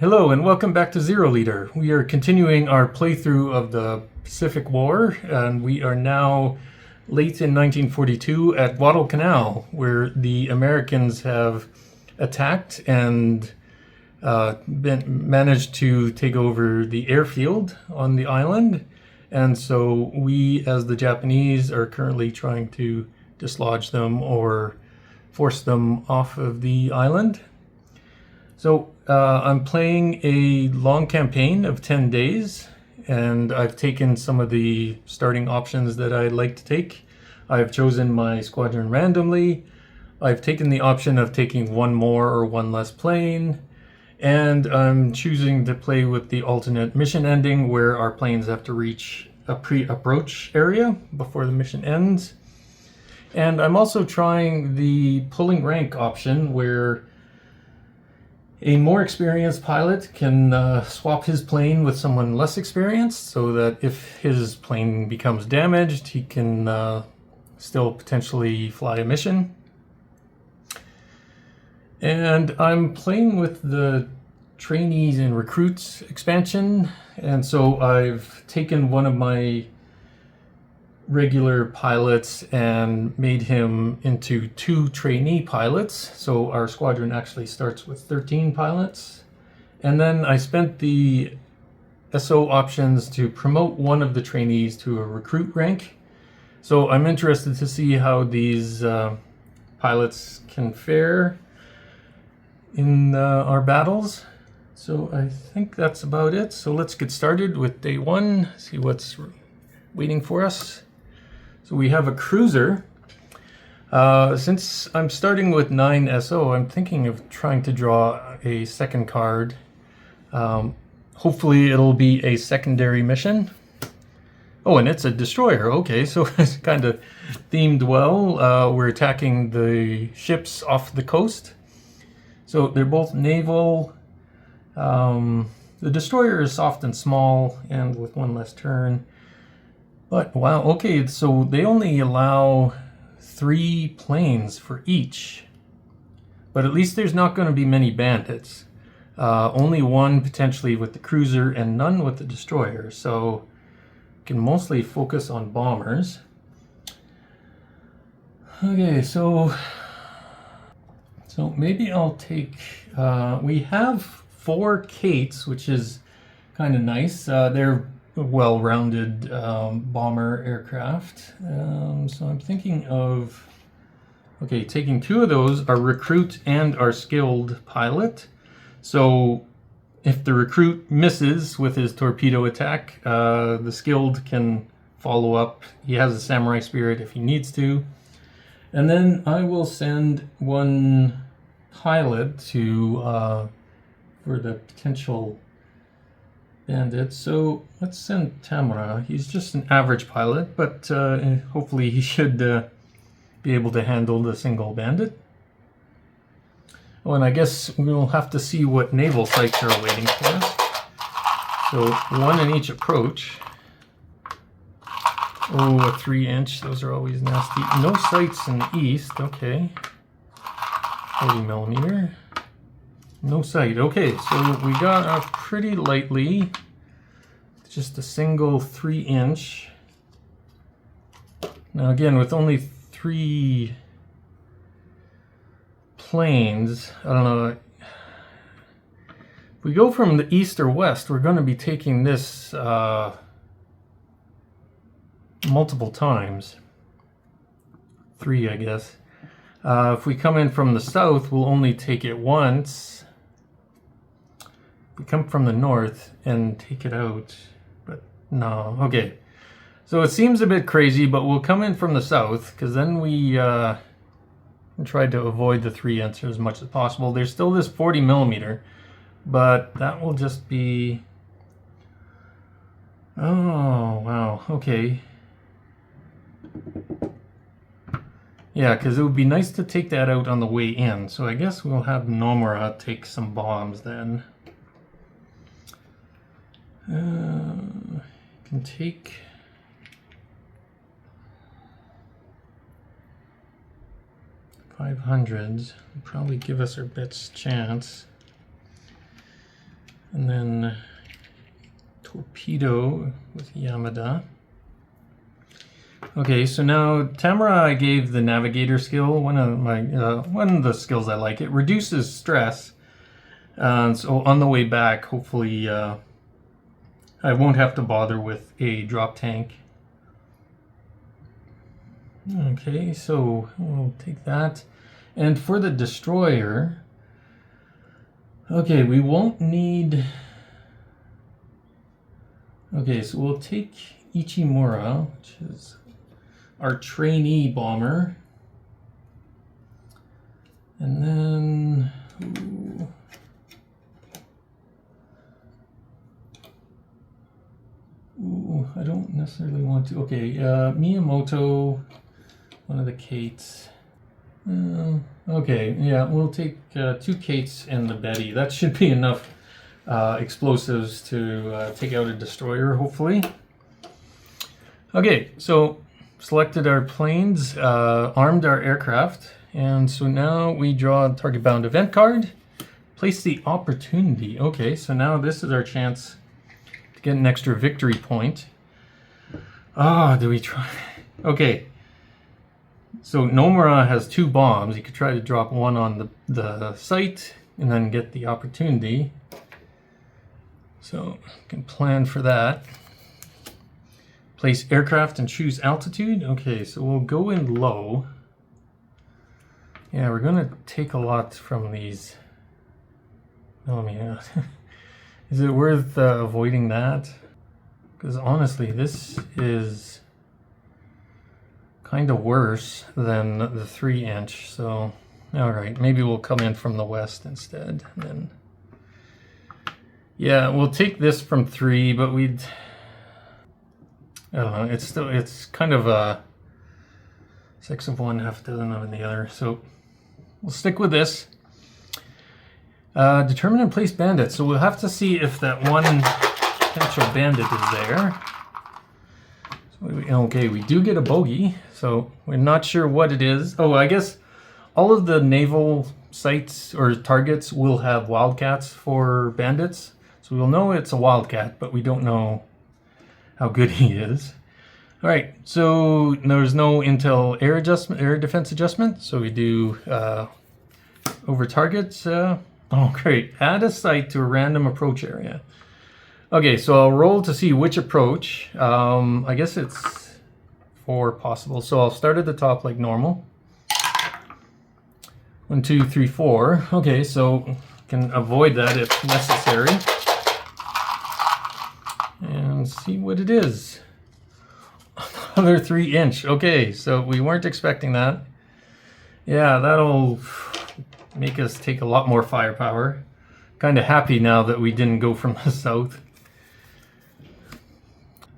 Hello and welcome back to Zero Leader. We are continuing our playthrough of the Pacific War, and we are now late in 1942 at Guadalcanal, where the Americans have attacked and managed to take over the airfield on the island. And so we, as the Japanese, are currently trying to dislodge them or force them off of the island. So I'm playing a long campaign of 10 days, and I've taken some of the starting options that I'd like to take. I've chosen my squadron randomly. I've taken the option of taking one more or one less plane, and I'm choosing to play with the alternate mission ending where our planes have to reach a pre-approach area before the mission ends. And I'm also trying the pulling rank option where a more experienced pilot can swap his plane with someone less experienced so that if his plane becomes damaged, he can still potentially fly a mission. And I'm playing with the trainees and recruits expansion, and so I've taken one of my regular pilots and made him into 2 trainee pilots. So our squadron actually starts with 13 pilots. And then I spent the SO options to promote one of the trainees to a recruit rank. So I'm interested to see how these pilots can fare in our battles. So I think that's about it. So let's get started with day 1, see what's waiting for us. So we have a cruiser. Since I'm starting with 9 SO, I'm thinking of trying to draw a second card. Hopefully it'll be a secondary mission. Oh, and it's a destroyer. Okay, so it's kind of themed well. We're attacking the ships off the coast. So they're both naval. The destroyer is soft and small and with 1 less turn. But wow, okay, so they only allow 3 planes for each. But at least there's not going to be many bandits. Only 1 potentially with the cruiser and none with the destroyer. So we can mostly focus on bombers. Okay, so maybe I'll take, we have 4 Kates, which is kind of nice. They're well-rounded bomber aircraft. So I'm thinking of, okay, taking 2 of those, our recruit and our skilled pilot. So if the recruit misses with his torpedo attack, the skilled can follow up. He has a samurai spirit if he needs to. And then I will send 1 pilot to for the potential bandits. So let's send Tamara. He's just an average pilot, but hopefully he should be able to handle the single bandit. Oh, and I guess we'll have to see what naval sites are waiting for us. So 1 in each approach. Oh, a 3-inch. Those are always nasty. No sights in the east. Okay. 40mm. No sight. Okay, so we got a pretty lightly, just a single 3-inch. Now again, with only 3 planes, I don't know. If we go from the east or west, we're going to be taking this multiple times. 3, I guess. If we come in from the south, we'll only take it once. We come from the north and take it out, but no. Okay, so it seems a bit crazy, but we'll come in from the south because then we tried to avoid the 3-inch as much as possible. There's still this 40mm, but that will just be, oh wow, okay. Yeah, because it would be nice to take that out on the way in. So I guess we'll have Nomura take some bombs then. Can take 500s. Probably give us our best chance. And then torpedo with Yamada. Okay, so now Tamara, I gave the navigator skill, one of the skills I like. It reduces stress, so on the way back, hopefully I won't have to bother with a drop tank. Okay, so we'll take that. And for the destroyer, okay, we won't need... Okay, so we'll take Ichimura, which is our trainee bomber. And then... I don't necessarily want to... Okay, Miyamoto, one of the Kates. Okay, yeah, we'll take 2 Kates and the Betty. That should be enough explosives to take out a destroyer, hopefully. Okay, so selected our planes, armed our aircraft, and so now we draw a target bound event card, place the opportunity. Okay, so now this is our chance to get an extra victory point. Do we try? Okay, so Nomura has 2 bombs. You could try to drop one on the site and then get the opportunity. So you can plan for that. Place aircraft and choose altitude. Okay, so we'll go in low. Yeah, we're gonna take a lot from these. Is it worth avoiding that? Because honestly, this is kind of worse than the 3-inch. So, all right, maybe we'll come in from the west instead. And then, yeah, we'll take this from 3, but we'd... I don't know, it's kind of a 6 of one, half a dozen of the other. So we'll stick with this. Determine and place bandits. So we'll have to see if that one potential bandit is there. So okay, we do get a bogey, so we're not sure what it is. Oh, I guess all of the naval sites or targets will have wildcats for bandits. So we'll know it's a wildcat, but we don't know how good he is. All right, so there's no intel air defense adjustment. So we do over targets. Oh, great! Add a site to a random approach area. Okay, so I'll roll to see which approach. I guess it's 4 possible. So I'll start at the top like normal. 1, 2, 3, 4. Okay, so can avoid that if necessary. And see what it is. Another 3-inch. Okay, so we weren't expecting that. Yeah, that'll make us take a lot more firepower. Kind of happy now that we didn't go from the south.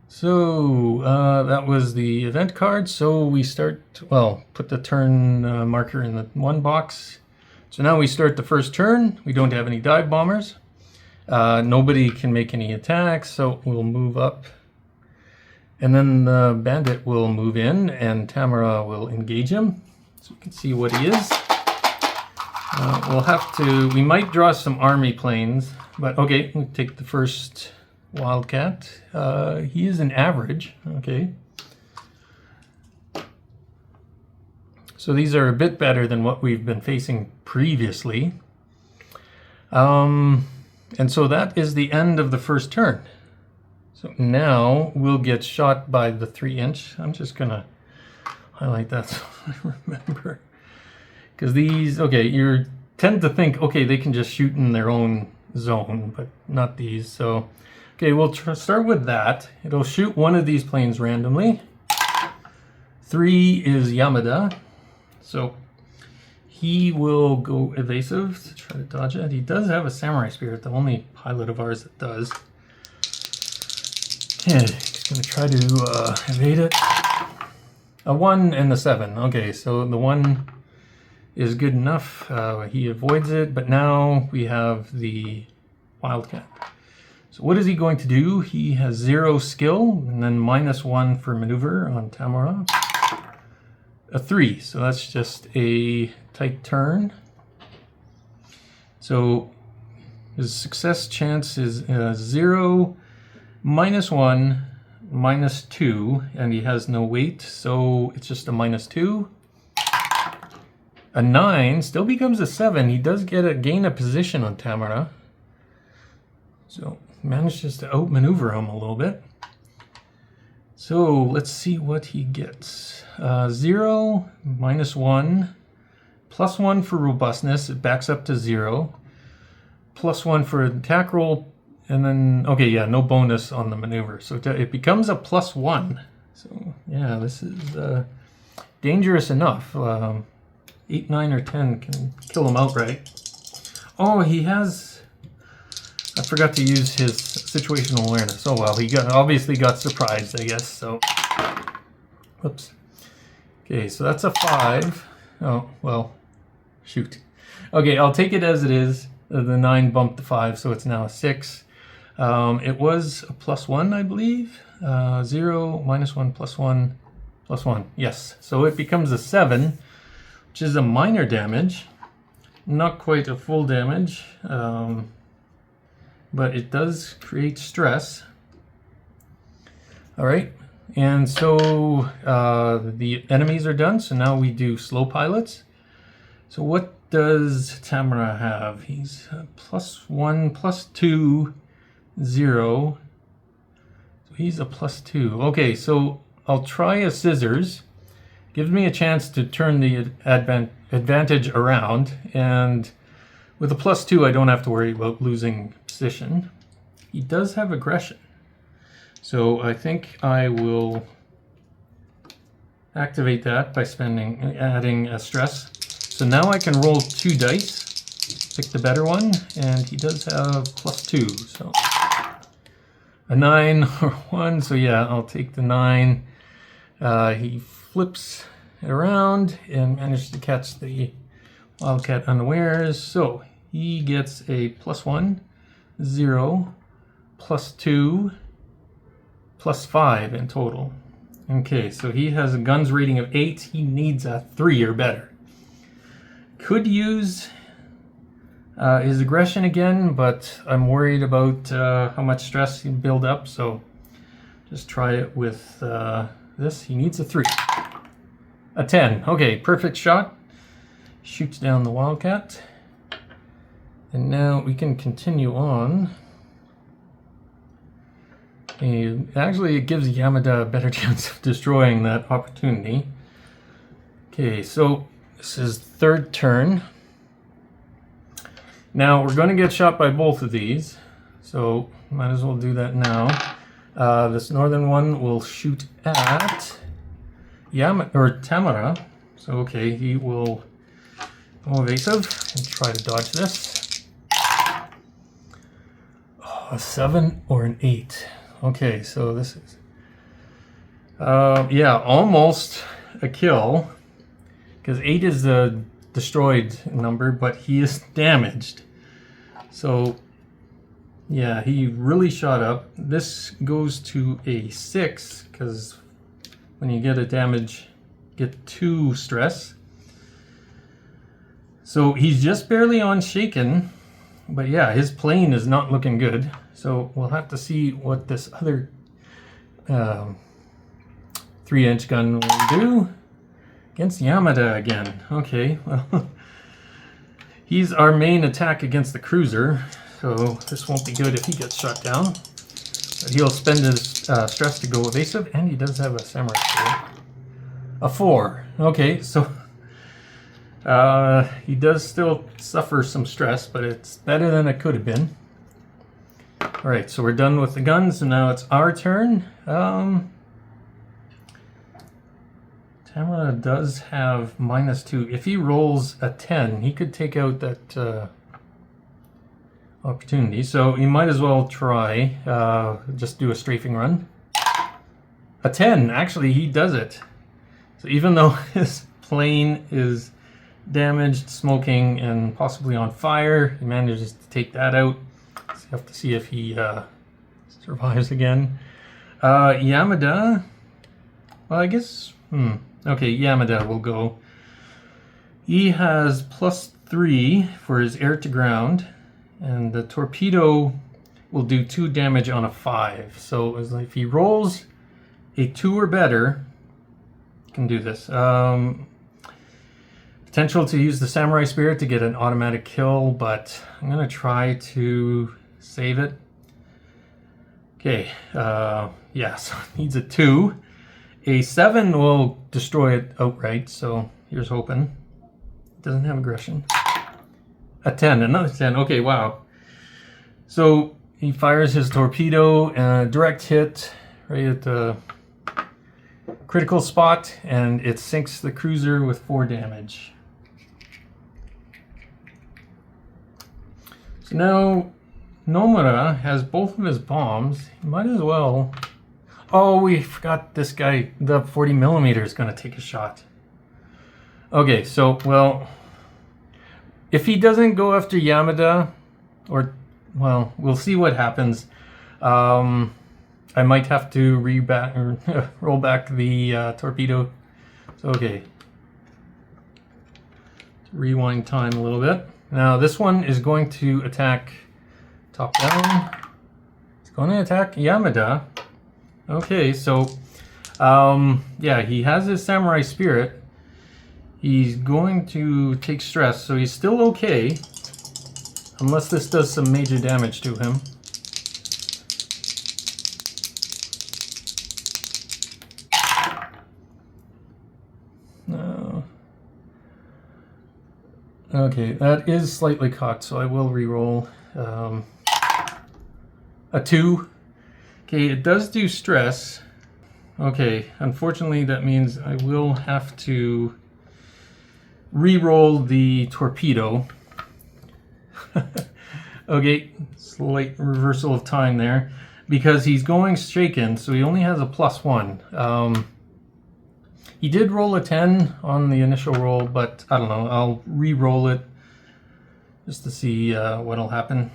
So that was the event card. So we start, well, put the turn marker in the 1 box. So now we start the first turn. We don't have any dive bombers. Nobody can make any attacks, so we'll move up. And then the bandit will move in and Tamara will engage him. So we can see what he is. We'll have to, we might draw some army planes, but okay, we'll take the first wildcat. He is an average, okay. So these are a bit better than what we've been facing previously. And so that is the end of the first turn. So now we'll get shot by the 3-inch. I'm just gonna highlight that so I remember. Because these, okay, you tend to think, okay, they can just shoot in their own zone, but not these. So, okay, we'll start with that. It'll shoot one of these planes randomly. 3 is Yamada. So he will go evasive to try to dodge it. He does have a samurai spirit, the only pilot of ours that does. Okay, he's going to try to evade it. A 1 and a 7. Okay, so the 1 is good enough. He avoids it, but now we have the wildcat. So what is he going to do? He has 0 skill, and then -1 for maneuver on Tamara. A 3, so that's just a tight turn. So His success chance is 0, -1, -2, and he has no weight, so it's just a -2. A 9 still becomes a 7. He does gain a position on Tamara. So manages to outmaneuver him a little bit. So let's see what he gets. 0, -1, +1 for robustness. It backs up to 0. +1 for attack roll. And then, okay, yeah, no bonus on the maneuver. So it becomes a +1. So yeah, this is dangerous enough. 8, 9, or 10 can kill him outright. Oh, he has... I forgot to use his situational awareness. Oh well, he obviously got surprised, I guess, so... Whoops. Okay, so that's a 5. Oh, well, shoot. Okay, I'll take it as it is. The 9 bumped the 5, so it's now a 6. It was a +1, I believe. 0, -1, +1, +1. Yes, so it becomes a 7. Which is a minor damage, not quite a full damage, but it does create stress. All right, and so the enemies are done, so now we do slow pilots. So what does Tamara have? He's +1, +2, 0. So he's a +2. Okay, so I'll try a scissors. Gives me a chance to turn the advantage around, and with a +2 I don't have to worry about losing position. He does have aggression, so I think I will activate that by adding a stress. So now I can roll 2 dice, pick the better one, and he does have +2, so a 9 or 1, so yeah, I'll take the 9. He flips it around and manages to catch the wildcat unawares. So he gets a +1, 0, +2, +5 in total. Okay, so he has a guns rating of 8. He needs a 3 or better. Could use his aggression again, but I'm worried about how much stress he'll build up, so just try it with this. He needs a 3. A 10. Okay, perfect shot. Shoots down the wildcat. And now we can continue on. And actually, it gives Yamada a better chance of destroying that opportunity. Okay, so this is third turn. Now, we're going to get shot by both of these, so might as well do that now. This northern one will shoot at Tamara. So okay, he will go evasive and try to dodge this. Oh, a 7 or an 8. Okay, so this is yeah, almost a kill, because 8 is the destroyed number, but he is damaged. So yeah, he really shot up. This goes to a 6, because when you get a damage, get 2 stress. So he's just barely on shaken, but yeah, his plane is not looking good. So we'll have to see what this other 3-inch gun will do against Yamada again. Okay, well, he's our main attack against the cruiser, so this won't be good if he gets shot down. But he'll spend his stress to go evasive, and he does have a samurai sword. A 4. Okay, so he does still suffer some stress, but it's better than it could have been. Alright, so we're done with the guns, and now it's our turn. Tamara does have -2. If he rolls a 10, he could take out that opportunity. So he might as well try, just do a strafing run. A 10, actually, he does it. So even though his plane is damaged, smoking, and possibly on fire, he manages to take that out. So you have to see if he survives again. Yamada, well, I guess, okay, Yamada will go. He has +3 for his air to ground, And the torpedo will do 2 damage on a 5. So if he rolls a 2 or better, he can do this. Potential to use the Samurai Spirit to get an automatic kill, but I'm going to try to save it. Okay, yeah, so it needs a 2. A 7 will destroy it outright, so here's hoping. It doesn't have aggression. A 10, another 10. Okay, wow. So he fires his torpedo and a direct hit right at the critical spot, and it sinks the cruiser with 4 damage. So now Nomura has both of his bombs. He might as well... Oh, we forgot this guy. The 40mm is going to take a shot. Okay, so, well... If he doesn't go after Yamada, or, well, we'll see what happens. I might have to roll back the torpedo. So, okay. Rewind time a little bit. Now, this one is going to attack top down. It's going to attack Yamada. Okay, so, yeah, he has his Samurai Spirit. He's going to take stress, so he's still okay. Unless this does some major damage to him. No. Okay, that is slightly cocked, so I will re-roll. A 2. Okay, it does do stress. Okay, unfortunately that means I will have to re-roll the torpedo. Okay, slight reversal of time there. Because he's going shaken, so he only has a +1. He did roll a 10 on the initial roll, but I don't know, I'll re-roll it just to see what'll happen.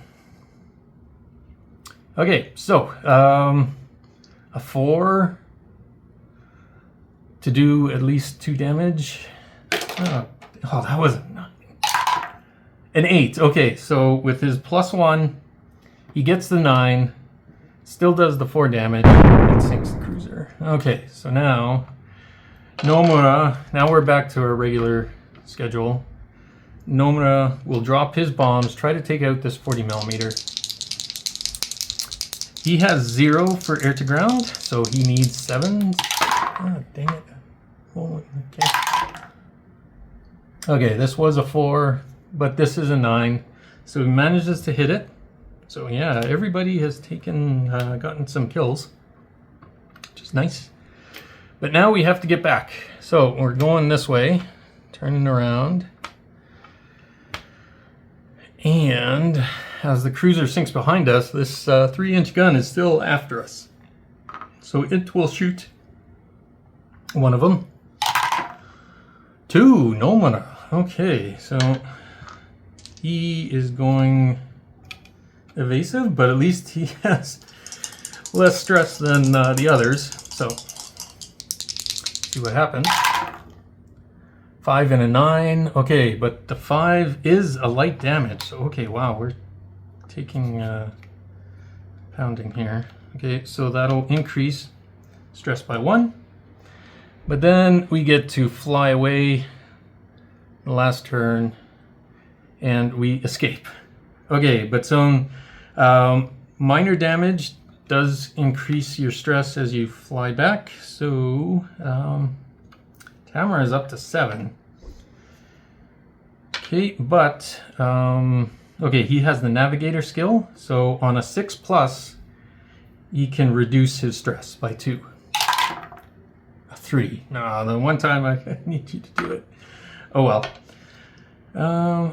Okay, so a 4 to do at least 2 damage. Oh, that was an 8. Okay, so with his +1, he gets the 9, still does the 4 damage, and sinks the cruiser. Okay, so now Nomura, now we're back to our regular schedule. Nomura will drop his bombs, try to take out this 40mm. He has 0 for air to ground, so he needs 7. Oh, dang it. Oh, okay. Okay, this was a 4, but this is a 9. So he manages to hit it. So yeah, everybody has gotten some kills, which is nice. But now we have to get back. So we're going this way, turning around. And as the cruiser sinks behind us, this 3-inch gun is still after us. So it will shoot one of them. 2, Nomura. Okay, so he is going evasive, but at least he has less stress than the others. So, see what happens. 5 and a 9. Okay, but the 5 is a light damage. So, okay, wow, we're taking pounding here. Okay, so that'll increase stress by 1. But then we get to fly away the last turn and we escape. Okay, but some minor damage does increase your stress as you fly back. So Tamara is up to 7. Okay, but okay, he has the navigator skill. So on a 6+, he can reduce his stress by 2. 3. No, the one time I need you to do it. Oh well.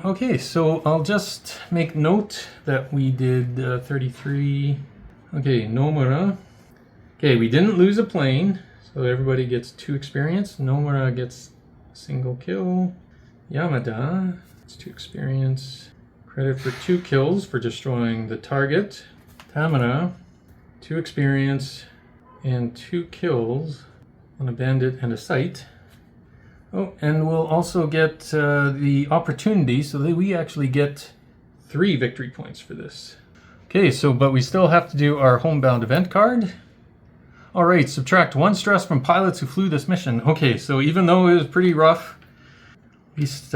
Okay, so I'll just make note that we did 33. Okay, Nomura. Okay, we didn't lose a plane, so everybody gets 2 experience. Nomura gets a single kill. Yamada gets 2 experience. Credit for 2 kills for destroying the target. Tamara, 2 experience and 2 kills on a bandit and a sight. Oh, and we'll also get the opportunity so that we actually get 3 victory points for this. Okay, so but we still have to do our homebound event card. All right, subtract 1 stress from pilots who flew this mission. Okay, so even though it was pretty rough, at least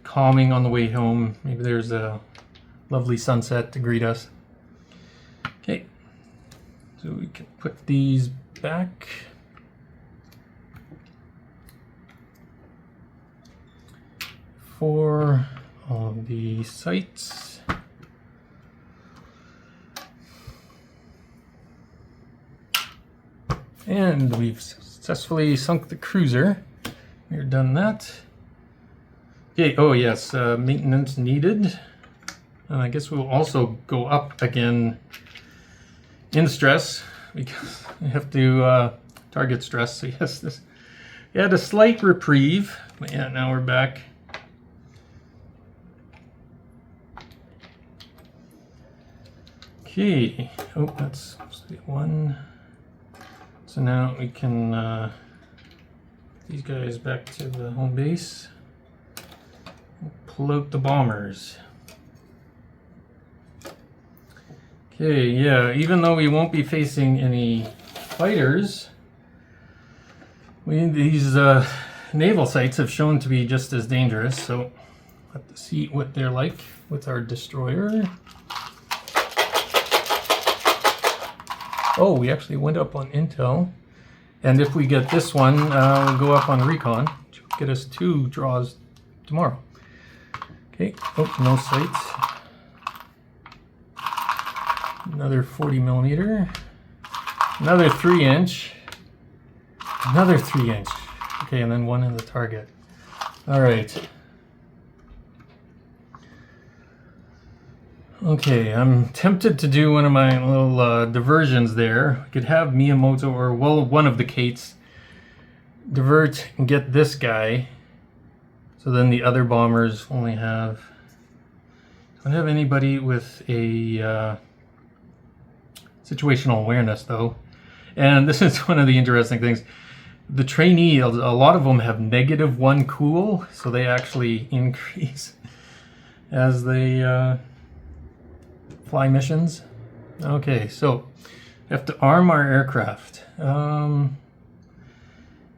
calming on the way home. Maybe there's a lovely sunset to greet us. Okay, so we can put these back. For all of the sites. And we've successfully sunk the cruiser. We've done that. Okay, oh yes, maintenance needed. And I guess we'll also go up again in stress because we have to target stress. So yes, this we had a slight reprieve, but yeah, now we're back. Okay, oh, that's one. So now we can these guys back to the home base. Pull out the bombers. Okay, yeah, even though we won't be facing any fighters, these naval sites have shown to be just as dangerous, so we'll have to see what they're like with our destroyer. Oh, we actually went up on intel, and if we get this one, we'll go up on recon, which will get us 2 draws tomorrow. Okay, oh, no sights. Another 40 millimeter, another 3-inch, another 3-inch. Okay, and then 1 in the target. All right. Okay, I'm tempted to do one of my little diversions there. I could have Miyamoto or, well, one of the Kates divert and get this guy. So then the other bombers only have... don't have anybody with a situational awareness, though. And this is one of the interesting things. The trainee, a lot of them have -1 cool, so they actually increase as they... fly missions. Okay, so we have to arm our aircraft. Yeah,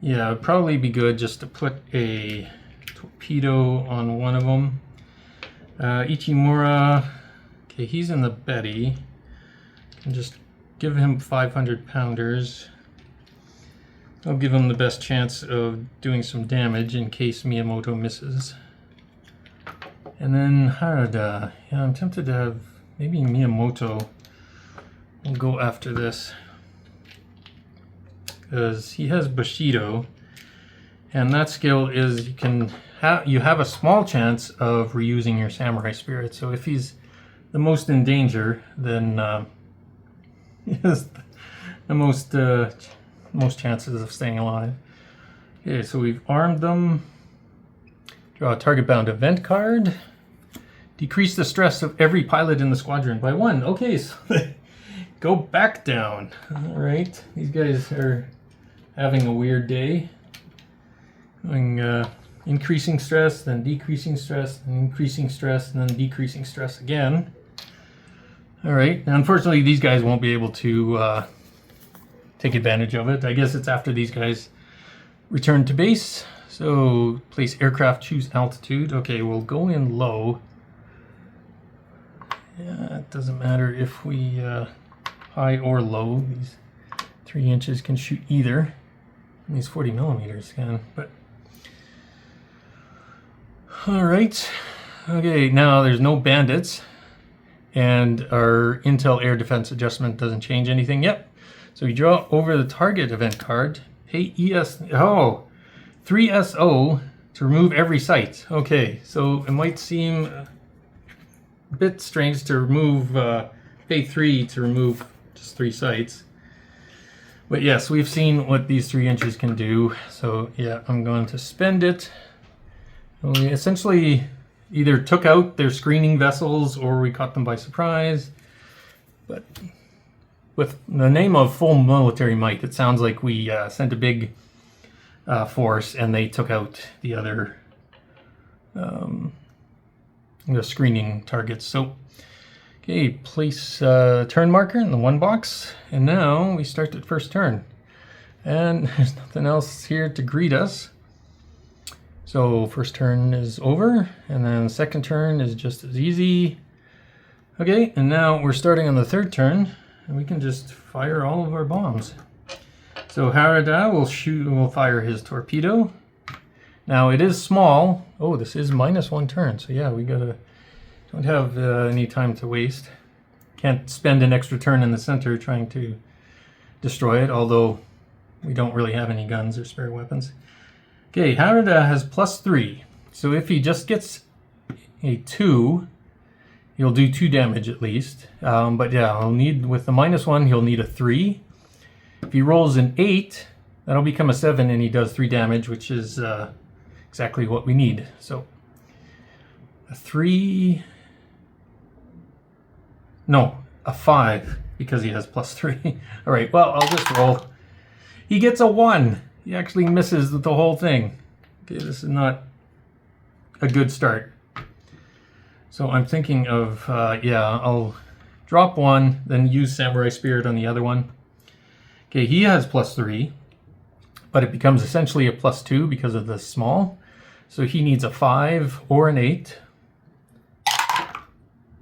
it'd probably be good just to put a torpedo on one of them. Ichimura, okay, he's in the Betty. And just give him 500 pounders. I'll give him the best chance of doing some damage in case Miyamoto misses. And then Harada, yeah, I'm tempted to have maybe Miyamoto will go after this because he has Bushido, and that skill is you have a small chance of reusing your samurai spirit. So if he's the most in danger, then he has the most chances of staying alive. Okay, so we've armed them. Draw a target bound event card. Decrease the stress of every pilot in the squadron by 1. Okay, so go back down. All right, these guys are having a weird day. Going increasing stress, then decreasing stress, then increasing stress, and then decreasing stress again. All right, now unfortunately these guys won't be able to take advantage of it. I guess it's after these guys return to base. So place aircraft, choose altitude. Okay, we'll go in low. Yeah, it doesn't matter if we high or low. These 3 inches can shoot either. And these 40 millimeters can, but all right. Okay, now there's no bandits, and our intel air defense adjustment doesn't change anything yet. So you draw over the target event card. Pay 3SO to remove every site. Okay, so it might seem a bit strange to remove, pay 3 to remove just 3 sites. But yes, we've seen what these 3 inches can do. So yeah, I'm going to spend it. We essentially either took out their screening vessels or we caught them by surprise. But with the name of full military might, it sounds like we sent a big force and they took out the other the screening targets. So, okay, place turn marker in the 1 box, and now we start the first turn. And there's nothing else here to greet us. So first turn is over, and then second turn is just as easy. Okay, and now we're starting on the third turn, and we can just fire all of our bombs. So Harada will fire his torpedo. Now it is small. Oh, this is -1 turn, so yeah, we don't have any time to waste. Can't spend an extra turn in the center trying to destroy it, although we don't really have any guns or spare weapons. Okay, Harada has +3, so if he just gets a 2, he'll do 2 damage at least. But yeah, with the -1, he'll need a 3. If he rolls an 8, that'll become a 7, and he does 3 damage, which is exactly what we need. So a 3, no, a 5, because he has +3. All right, well, I'll just roll. He gets a 1. He actually misses the whole thing. Okay, this is not a good start. So I'm thinking of, yeah, I'll drop 1, then use Samurai Spirit on the other one. Okay, he has +3, but it becomes essentially a +2 because of the small. So he needs a 5 or an 8.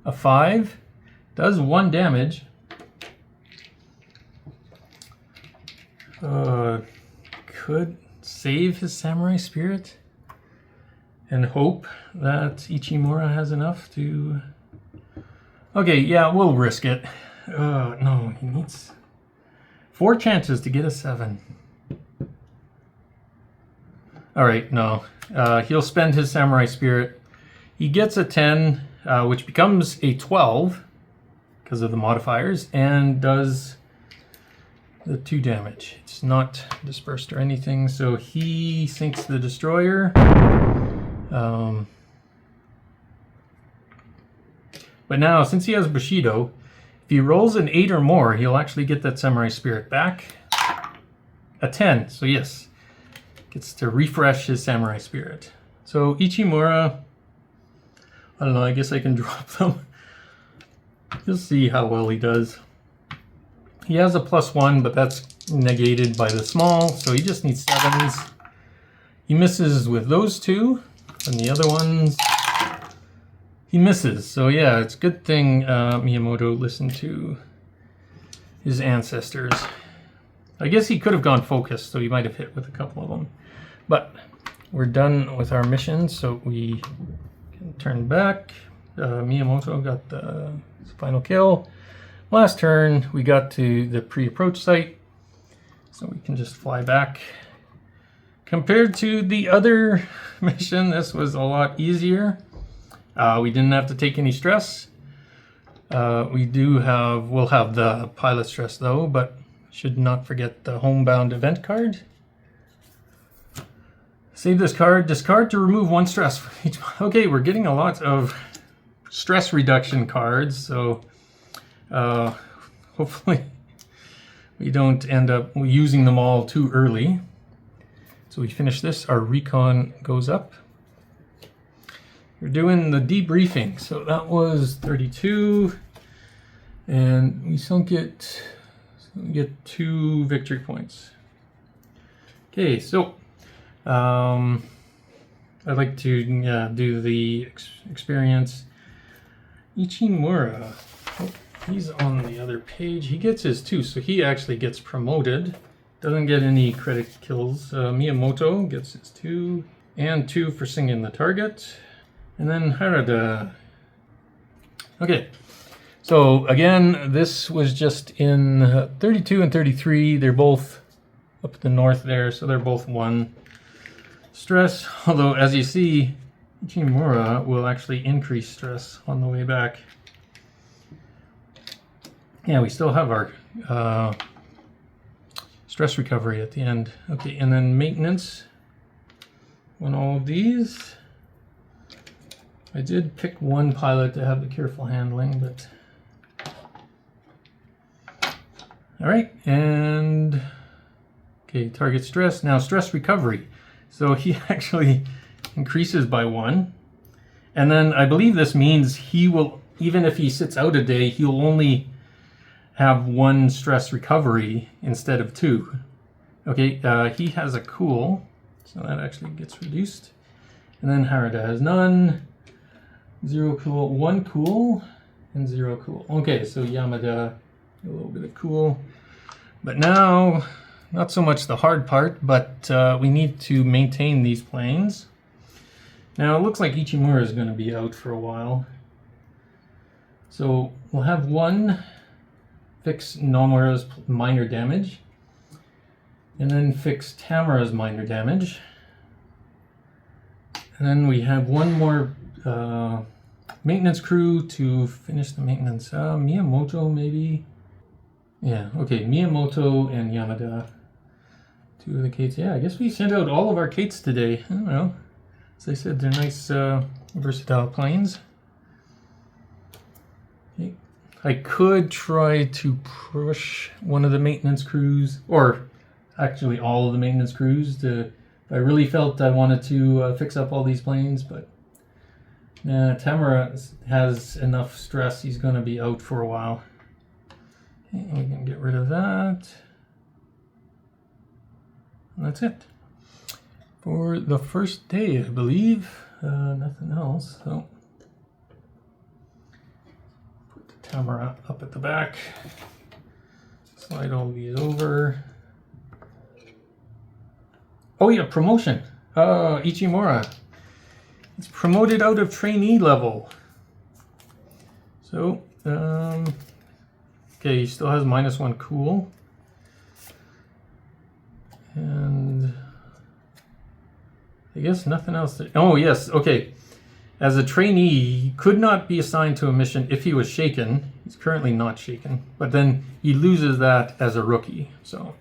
A 5 does 1 damage. Could save his Samurai Spirit and hope that Ichimura has enough to... Okay, yeah, we'll risk it. No, he needs 4 chances to get a 7. Alright, no. He'll spend his Samurai Spirit. He gets a 10, which becomes a 12 because of the modifiers, and does the 2 damage. It's not dispersed or anything, so he sinks the destroyer. But now, since he has Bushido, if he rolls an 8 or more, he'll actually get that Samurai Spirit back. A 10, so yes, gets to refresh his Samurai Spirit. So Ichimura, I don't know, I guess I can drop them. You'll see how well he does. He has a +1, but that's negated by the small, so he just needs 7s. He misses with those 2, and the other ones he misses. So yeah, it's a good thing Miyamoto listened to his ancestors. I guess he could have gone focused, so he might have hit with a couple of them. But we're done with our mission, so we can turn back. Miyamoto got the final kill. Last turn, we got to the pre-approach site, so we can just fly back. Compared to the other mission, this was a lot easier. We didn't have to take any stress. We'll have the pilot stress though, but should not forget the homebound event card. Save this card, discard to remove 1 stress from each. Okay, we're getting a lot of stress reduction cards, so hopefully we don't end up using them all too early. So we finish this, our recon goes up. We're doing the debriefing, so that was 32, and we still get 2 victory points. Okay, so I'd like to do the experience. Ichimura, he's on the other page. He gets his 2, so he actually gets promoted. Doesn't get any credit kills. Miyamoto gets his 2, and 2 for singing the target. And then Harada. Okay, so again, this was just in 32 and 33. They're both up the north there, so they're both 1 stress. Although, as you see, Ichimura will actually increase stress on the way back. Yeah, we still have our stress recovery at the end. Okay, and then maintenance on all of these. I did pick 1 pilot to have the careful handling, but... Alright, and... Okay, target stress. Now stress recovery. So he actually increases by 1. And then I believe this means he will, even if he sits out a day, he'll only have one stress recovery instead of two. Okay, he has a cool, so that actually gets reduced. And then Harada has none, 0 cool, 1 cool, and 0 cool. Okay, so Yamada, a little bit of cool. But now, not so much the hard part, but we need to maintain these planes. Now it looks like Ichimura is going to be out for a while. So we'll have one fix Nomura's minor damage, and then fix Tamara's minor damage. And then we have one more maintenance crew to finish the maintenance. Miyamoto maybe? Yeah, okay, Miyamoto and Yamada. 2 of the Kates. Yeah, I guess we sent out all of our Kates today. I don't know. As I said, they're nice versatile planes. Okay. I could try to push one of the maintenance crews, or actually all of the maintenance crews, to, if I really felt I wanted to fix up all these planes, but Tamara has enough stress, he's going to be out for a while. Okay, we can get rid of that. And that's it. For the first day, I believe. Nothing else, so put the Tamara up at the back. Slide all these over. Oh yeah, promotion. Ichimura. It's promoted out of trainee level. So, okay, he still has -1 cool. And I guess nothing else. Oh yes, okay. As a trainee, he could not be assigned to a mission if he was shaken. He's currently not shaken, but then he loses that as a rookie. So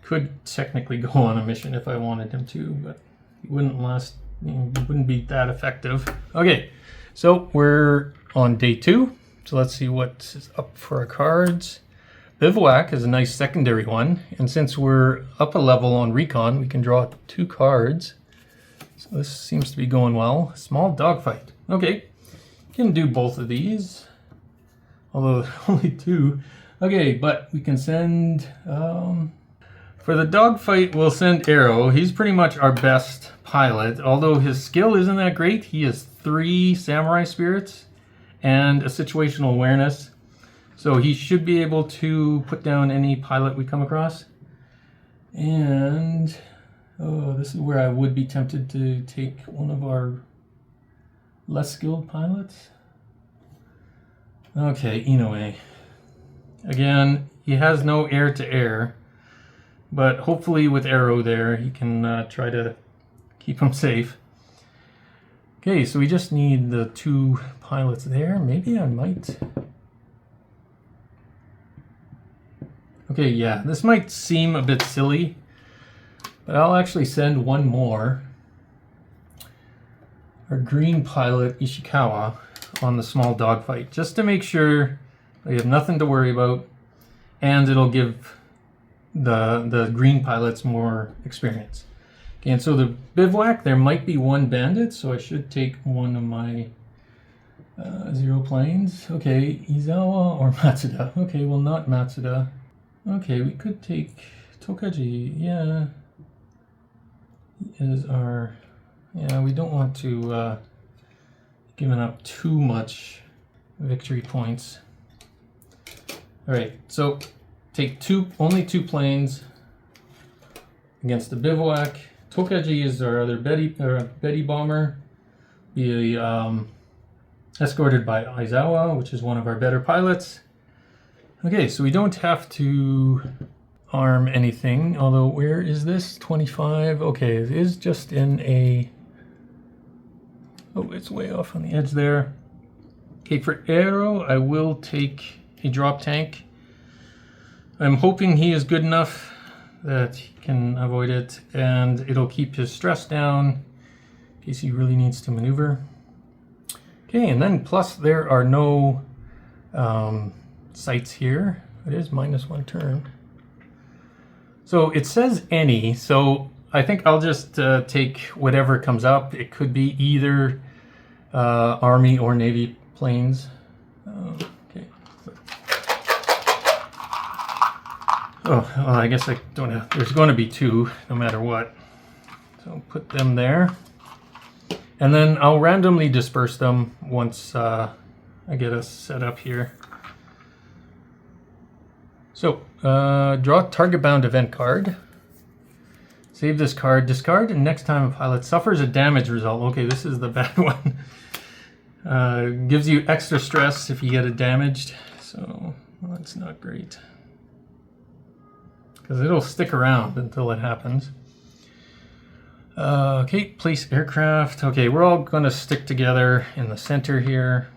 could technically go on a mission if I wanted him to, but he wouldn't last. He wouldn't be that effective. Okay, so we're on day 2. So let's see what is up for our cards. Bivouac is a nice secondary one, and since we're up a level on Recon, we can draw 2 cards. So this seems to be going well. Small dogfight. Okay, can do both of these, although only 2. Okay, but we can send, for the dogfight, we'll send Arrow. He's pretty much our best pilot, although his skill isn't that great. He has 3 samurai spirits and a situational awareness. So he should be able to put down any pilot we come across. And, oh, this is where I would be tempted to take one of our less skilled pilots. Okay, Inoue. Again, he has no air-to-air, but hopefully with Arrow there, he can try to keep him safe. Okay, so we just need the 2 pilots there. Maybe I might... Okay, yeah, this might seem a bit silly, but I'll actually send one more. Our green pilot, Ishikawa, on the small dogfight, just to make sure we have nothing to worry about, and it'll give the green pilots more experience. Okay, and so the bivouac, there might be 1 bandit, so I should take one of my 0 planes. Okay, Izawa or Matsuda. Okay, well, not Matsuda. Okay, we could take Tokaji. Yeah, is our... Yeah, we don't want to give up too much victory points. All right, so take only 2 planes against the bivouac. Tokaji is our other Betty bomber. Be escorted by Aizawa, which is one of our better pilots. Okay, so we don't have to arm anything, although where is this? 25. Okay, it is just in a... Oh, it's way off on the edge there. Okay, for Arrow, I will take a drop tank. I'm hoping he is good enough that he can avoid it, and it'll keep his stress down in case he really needs to maneuver. Okay, and then plus there are no sights here. It is -1 turn. So it says any, so I think I'll just take whatever comes up. It could be either Army or Navy planes. Okay. Oh, well, I guess I don't have, there's going to be 2 no matter what. So put them there. And then I'll randomly disperse them once I get us set up here. So, draw target bound event card. Save this card. Discard, and next time a pilot suffers a damage result. Okay, this is the bad one. Gives you extra stress if you get it damaged. So, well, that's not great. Because it'll stick around until it happens. Okay, place aircraft. Okay, we're all going to stick together in the center here.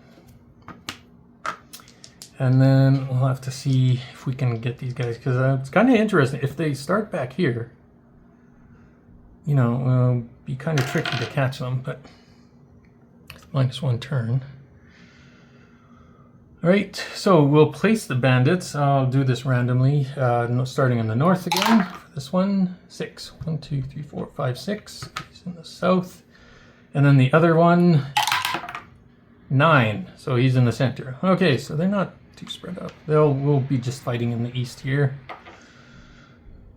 And then we'll have to see if we can get these guys, because it's kind of interesting. If they start back here, you know, it'll be kind of tricky to catch them, but -1 turn. All right, so we'll place the bandits. I'll do this randomly, starting in the north again. For this one, 6. 1, 2, 3, 4, 5, 6. He's in the south. And then the other one, 9. So he's in the center. Okay, so they're not too spread out. We'll be just fighting in the east here.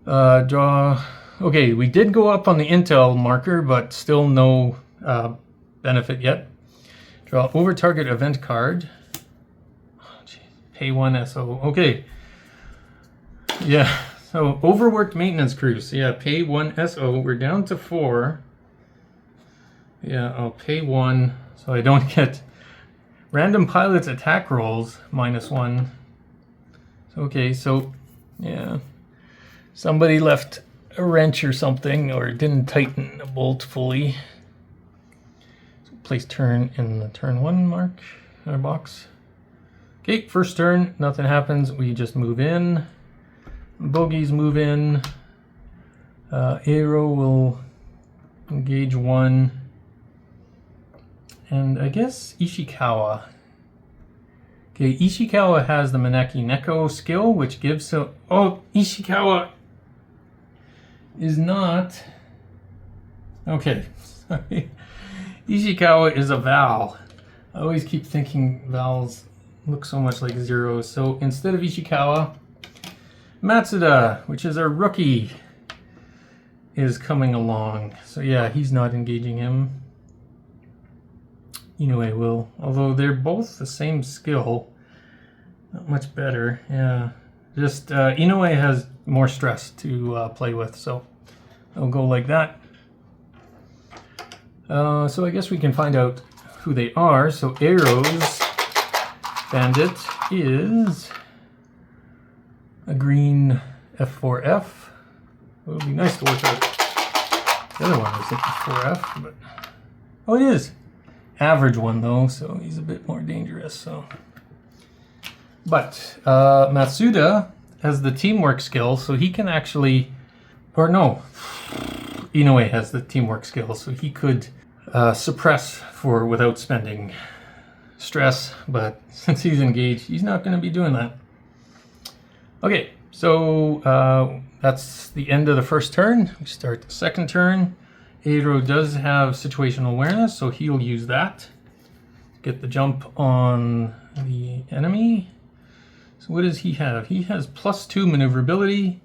Draw. Okay, we did go up on the intel marker, but still no benefit yet. Draw over target event card. Oh, geez. Pay 1 SO. Okay. Yeah. So overworked maintenance crews. So yeah, pay 1 SO. We're down to 4. Yeah, I'll pay 1 so I don't get random pilots attack rolls -1. Okay, so yeah, somebody left a wrench or something, or didn't tighten a bolt fully. So place turn in the turn 1 mark in our box. Okay, first turn, nothing happens. We just move in. Bogies move in. Aero will engage 1. And I guess Ishikawa. Okay, Ishikawa has the Maneki Neko skill, which gives so. Oh, Ishikawa is not. Okay, sorry. Ishikawa is a Val. I always keep thinking Vals look so much like zeros. So instead of Ishikawa, Matsuda, which is our rookie, is coming along. So yeah, he's not engaging him. Inoue will, although they're both the same skill. Not much better, yeah. Just Inoue has more stress to play with, so I'll go like that. So I guess we can find out who they are. So Arrow's bandit is a green F4F. It would be nice to work out. The other one was F4F, but oh, it is. Average one though, so he's a bit more dangerous. So, but Matsuda has the teamwork skill, so he can actually, or no, Inoue has the teamwork skill, so he could suppress without spending stress. But since he's engaged, he's not going to be doing that. Okay, so that's the end of the first turn. We start the second turn. Eiro does have situational awareness, so he'll use that. Get the jump on the enemy. So what does he have? He has +2 maneuverability,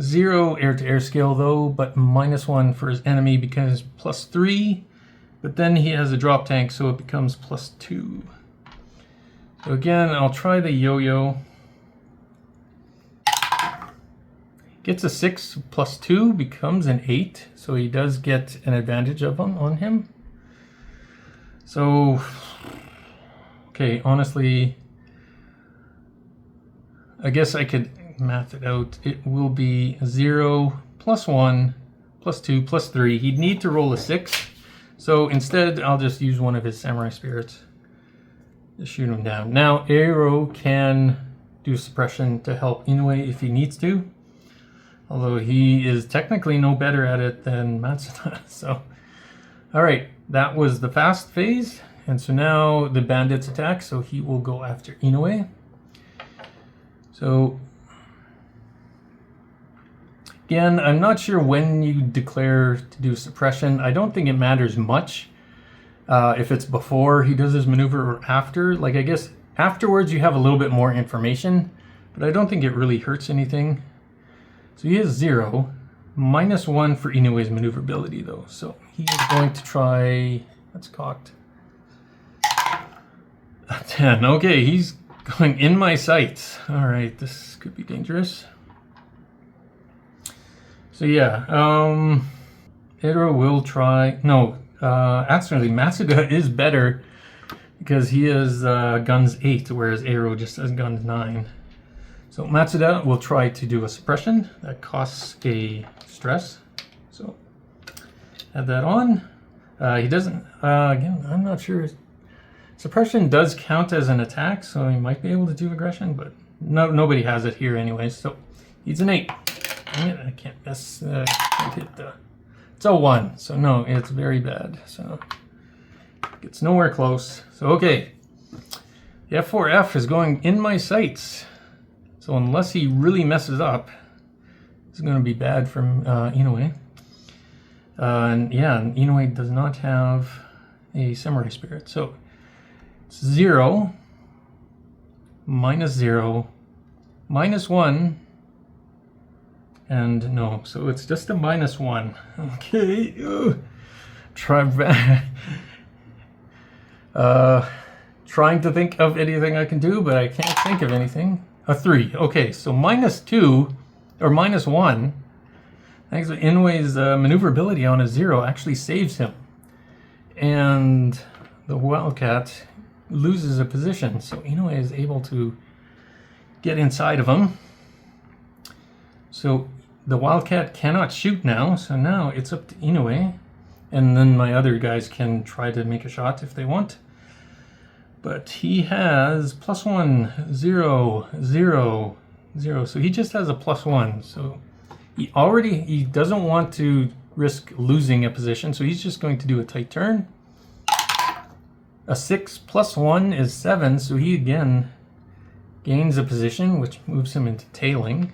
0 air-to-air skill though, but -1 for his enemy because +3. But then he has a drop tank, so it becomes +2. So again, I'll try the yo-yo. Gets a 6 +2 becomes an 8, so he does get an advantage of on him. So, okay, honestly, I guess I could math it out. It will be 0 +1 +2 +3. He'd need to roll a 6, so instead I'll just use one of his samurai spirits to shoot him down. Now, Aero can do suppression to help Inoue if he needs to. Although he is technically no better at it than Matsuda. So, all right, that was the fast phase. And so now the bandits attack, so he will go after Inoue. So, again, I'm not sure when you declare to do suppression. I don't think it matters much. If it's before he does his maneuver or after, like I guess afterwards you have a little bit more information, but I don't think it really hurts anything. So he is 0, -1 for Inoue's maneuverability though. So he is going to try, that's cocked, a 10. Okay, he's going in my sights. All right, this could be dangerous. So yeah, Eero will try, no, actually Matsuda is better because he has guns 8, whereas Eero just has guns 9. So Matsuda will try to do a suppression that costs a stress. So add that on. He doesn't, again, I'm not sure. Suppression does count as an attack, so he might be able to do aggression, but nobody has it here anyway, so he's an 8. I can't miss, can't hit the, it's a 1, so no, it's very bad, so it's nowhere close. So okay, the F4F is going in my sights, so unless he really messes up, it's going to be bad from Inoue. And yeah, Inoue does not have a samurai spirit, so 0, -0, -1, and no, so it's just a -1. Okay, try back. Trying to think of anything I can do, but I can't think of anything. A 3. Okay, so -2 or -1. Thanks to Inoue's maneuverability on a 0 actually saves him, and the Wildcat loses a position, so Inoue is able to get inside of him. So the Wildcat cannot shoot now, so now it's up to Inoue, and then my other guys can try to make a shot if they want. But he has +1, 0, 0, 0, so he just has a +1, so he doesn't want to risk losing a position, so he's just going to do a tight turn. A 6 + 1 is 7, so he again gains a position, which moves him into tailing.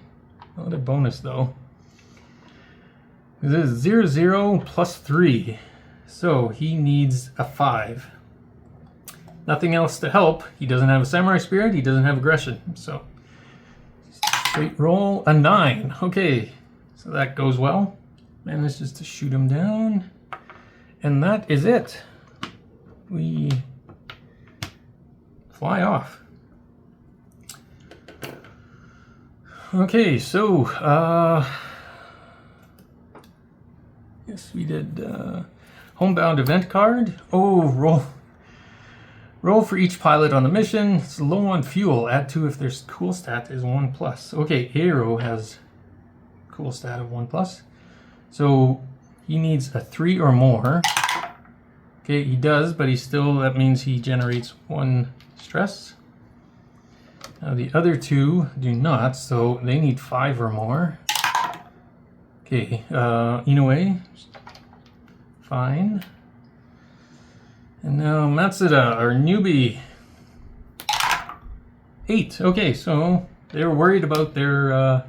Not a bonus though. This is 0, 0 + 3, so he needs a 5. Nothing else to help. He doesn't have a samurai spirit, he doesn't have aggression, so straight roll a 9. Okay, so that goes well. Manages to shoot him down, and that is it. We fly off. Okay, so yes, we did homebound event card. Oh, roll for each pilot on the mission. It's low on fuel. Add 2 if their cool stat is 1+. Okay, Eero has cool stat of 1+, so he needs a 3 or more. Okay, he does, but that means he generates 1 stress. Now the other 2 do not, so they need 5 or more. Okay, Inoue, fine. And now Matsuda, our newbie, 8. Okay, so they were worried about their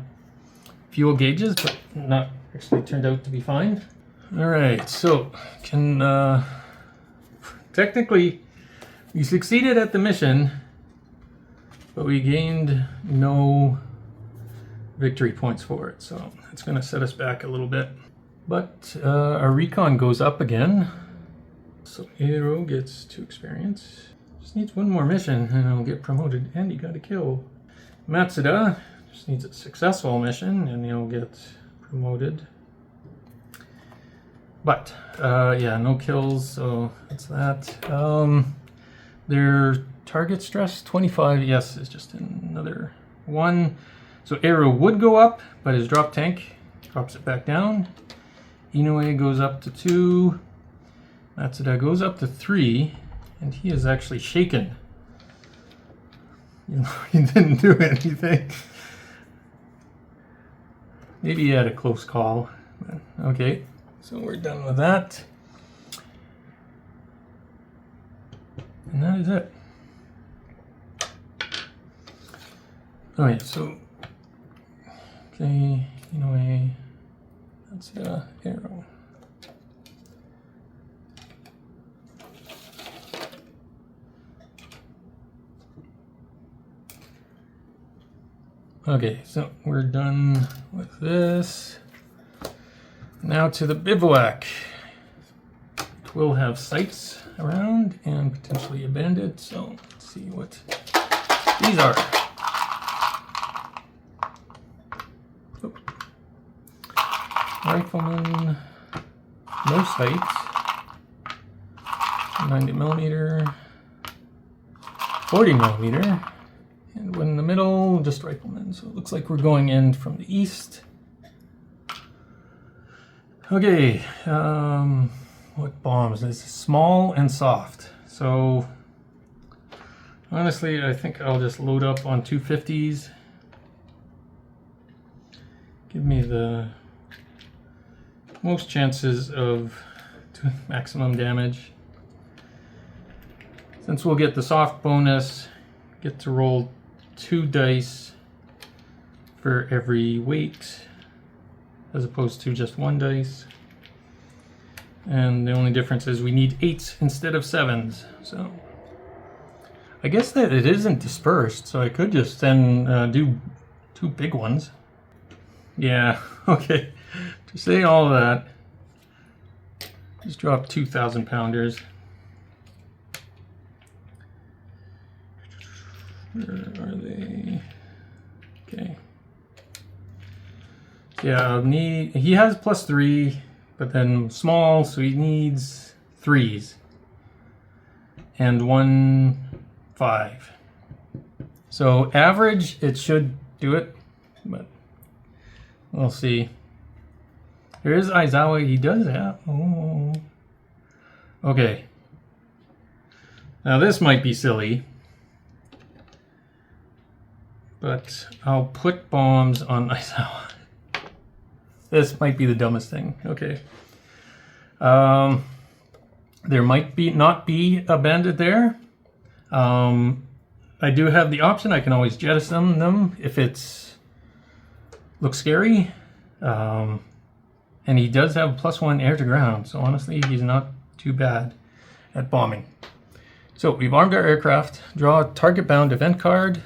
fuel gauges, but not actually turned out to be fine. All right, so technically, we succeeded at the mission, but we gained no victory points for it, so it's going to set us back a little bit. But our recon goes up again, so Eero gets 2 experience. Just needs 1 more mission and he'll get promoted, and he got a kill. Matsuda just needs a successful mission and he'll get promoted. But yeah, no kills, so that's that. Their target stress 25, yes, is just another 1. So Eero would go up, but his drop tank drops it back down. Inoue goes up to 2. Matsuda goes up to 3, and he is actually shaken. He didn't do anything. Maybe he had a close call. But okay, so we're done with that. And that is it. Oh yeah, so okay, Inoue, that's Eero. Okay, so we're done with this. Now to the bivouac. It will have sights around and potentially a bandit, so let's see what these are. Oops. Rifleman, no sights, 90mm, 40mm, and one in the middle, just rifleman. So it looks like we're going in from the east. Okay, what bombs? It's small and soft. So honestly, I think I'll just load up on 250s. Give me the most chances of maximum damage. Since we'll get the soft bonus, get to roll 2 dice for every weight, as opposed to just 1 dice. And the only difference is we need 8s instead of 7s. So I guess that it isn't dispersed, so I could just then do 2 big ones. Yeah, okay. To say all that, just drop 2,000 pounders. Where are they? Okay. Yeah, he has +3, but then small, so he needs 3s. And 1 5. So average, it should do it, but we'll see. There is Aizawa, he does have. Oh. Okay. Now this might be silly, but I'll put bombs on Aizawa. This might be the dumbest thing. Okay. There might not be a bandit there. I do have the option. I can always jettison them if it's looks scary. And he does have +1 air to ground. So honestly, he's not too bad at bombing. So we've armed our aircraft. Draw a target bound event card.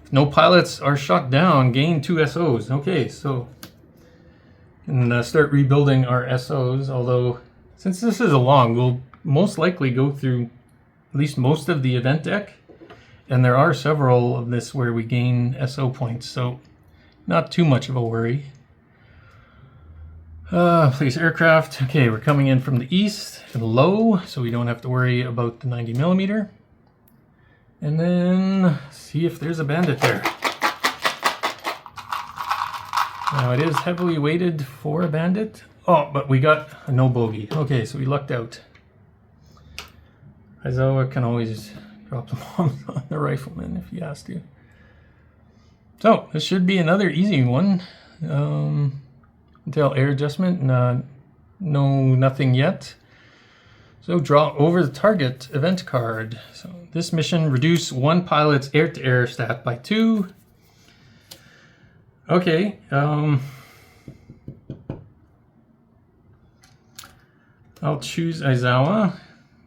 If no pilots are shot down, gain 2 SOs. Okay, so and start rebuilding our SOs, although since this is a long, we'll most likely go through at least most of the event deck, and there are several of this where we gain SO points, so not too much of a worry. Place aircraft. Okay, we're coming in from the east and low, so we don't have to worry about the 90mm. And then see if there's a bandit there. Now it is heavily weighted for a bandit. Oh, but we got a no bogey. Okay, so we lucked out. Aizawa can always drop the bombs on the rifleman if he has to. So this should be another easy one. Until air adjustment, no, nothing yet. So draw over the target event card. So this mission, reduce 1 pilot's air-to-air stat by 2. Okay, I'll choose Aizawa,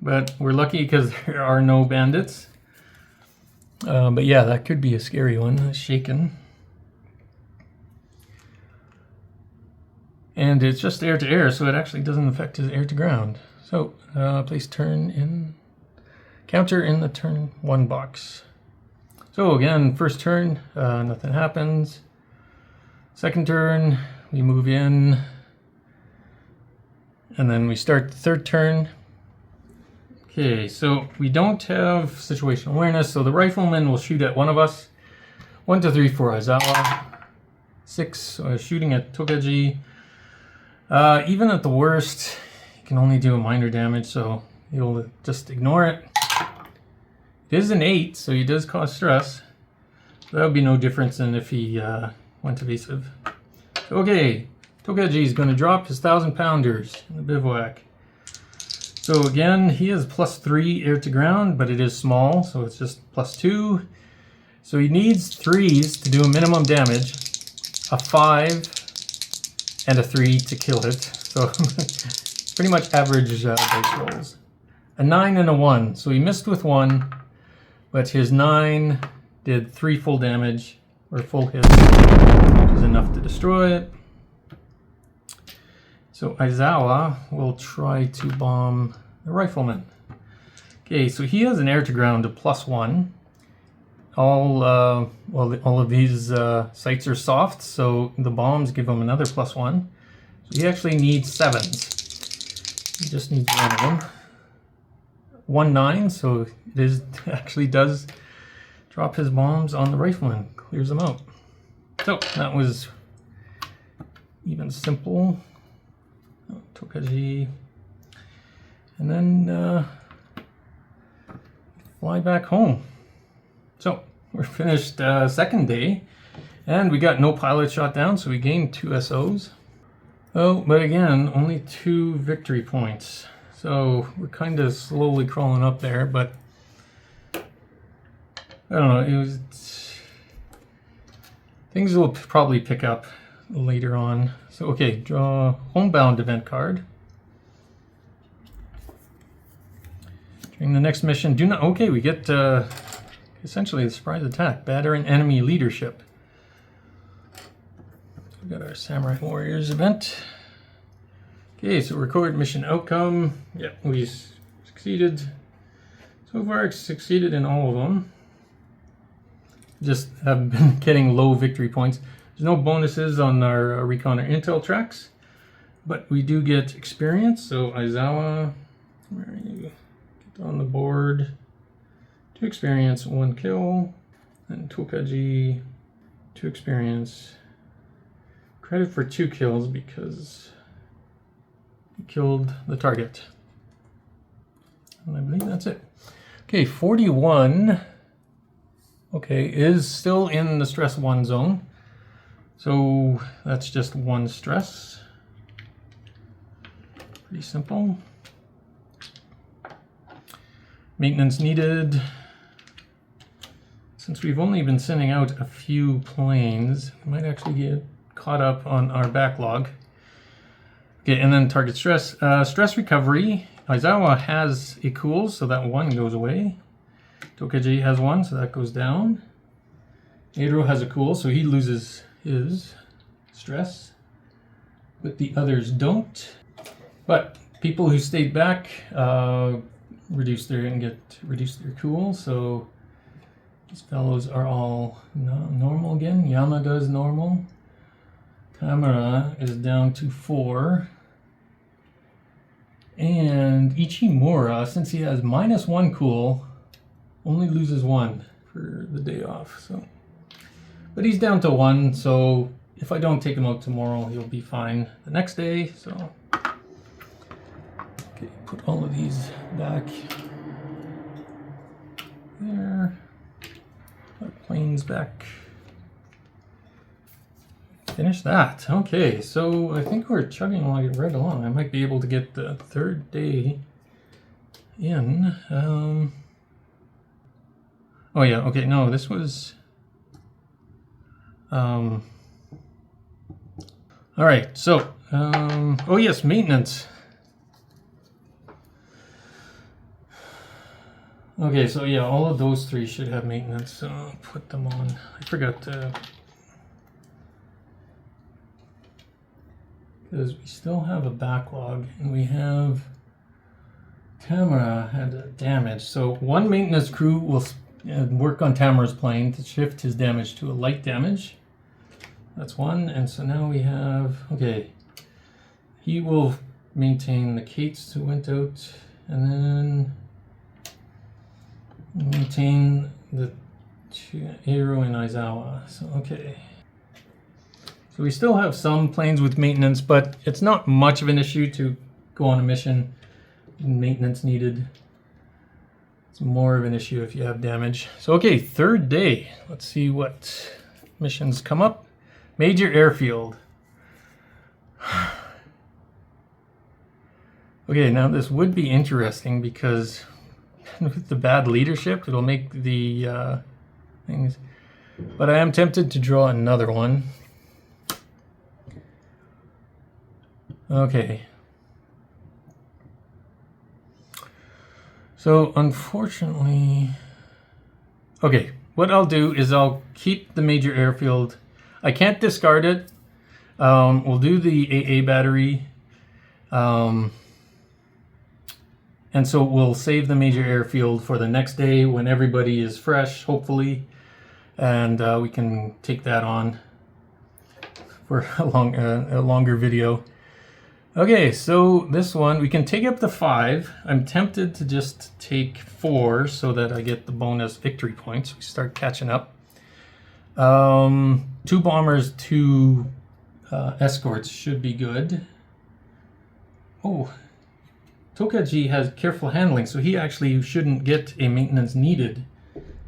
but we're lucky because there are no bandits. But yeah, that could be a scary one, shaken. And it's just air to air, so it actually doesn't affect his air to ground. So place counter in the turn 1 box. So again, first turn, nothing happens. Second turn, we move in, and then we start the third turn. Okay, so we don't have situational awareness, so the rifleman will shoot at one of us. 1 to 3 for Aizawa. 6 shooting at Tokaji. Even at the worst, you can only do a minor damage, so you'll just ignore it. It is an 8, so he does cause stress. That would be no difference than if he went evasive. Okay, Tokaji is going to drop his 1,000 pounders in the bivouac. So again, he has +3 air to ground, but it is small, so it's just +2. So he needs 3s to do a minimum damage, a 5, and a 3 to kill it. So pretty much average dice rolls. A 9 and a 1, so he missed with 1, but his 9 did 3 full damage, or full hits, which is enough to destroy it. So Aizawa will try to bomb the rifleman. Okay, so he has an air-to-ground of +1. All of these sites are soft, so the bombs give him another +1. So he actually needs 7s. He just needs one of them. 1-9, so it actually does drop his bombs on the rifleman, clears them out. So that was even simple. Tokaji, and then fly back home. So we're finished second day, and we got no pilot shot down, so we gained 2 SOs. Oh, but again, only 2 victory points. So we're kind of slowly crawling up there, but I don't know. Things will probably pick up later on. So okay, draw homebound event card. During the next mission, do not. Okay, we get essentially a surprise attack, battering enemy leadership. We got our Samurai Warriors event. Okay, so record mission outcome. Yeah, we succeeded. So far, succeeded in all of them. Just have been getting low victory points. There's no bonuses on our recon or intel tracks, but we do get experience. So Aizawa, where are you? Get on the board. 2 experience, 1 kill. And Tokaji, 2 experience. Credit for 2 kills because he killed the target. And I believe that's it. Okay, 41. Okay, is still in the stress 1 zone. So that's just 1 stress. Pretty simple. Maintenance needed. Since we've only been sending out a few planes, we might actually get caught up on our backlog. Okay, and then target stress. Stress recovery. Aizawa has a cool, so that 1 goes away. Tokaji has 1, so that goes down. Eiro has a cool, so he loses his stress, but the others don't. But people who stayed back reduce their cool, so these fellows are all normal again. Yamada's normal. Tamara is down to 4. And Ichimura, since he has -1 cool, only loses 1 for the day off. So, but he's down to 1, so if I don't take him out tomorrow, he'll be fine the next day. So, okay, put all of these back there. Put planes back. Finish that. Okay, so I think we're chugging right along. I might be able to get the 3rd day in. Oh yeah, okay, no, this was... all right, so, oh yes, maintenance. Okay, so yeah, all of those 3 should have maintenance, so I'll put them on. I forgot to... Because we still have a backlog, and we have... Tamara had damage, so 1 maintenance crew will work on Tamara's plane to shift his damage to a light damage. That's 1, and so now we have, okay, he will maintain the Kates who went out, and then maintain the Eiro and Aizawa. So, okay. So we still have some planes with maintenance, but it's not much of an issue to go on a mission. Maintenance needed. It's more of an issue if you have damage. So, okay, 3rd day. Let's see what missions come up. Major airfield. Okay, now this would be interesting because with the bad leadership, it'll make the things. But I am tempted to draw another one. Okay. So, unfortunately... Okay, what I'll do is I'll keep the major airfield. I can't discard it. We'll do the AA battery. And so we'll save the major airfield for the next day when everybody is fresh, hopefully. And we can take that on for a longer video. Okay, so this one, we can take up to 5. I'm tempted to just take 4 so that I get the bonus victory points. We start catching up. 2 bombers, 2 escorts should be good. Oh, Tokaji has careful handling, so he actually shouldn't get a maintenance needed.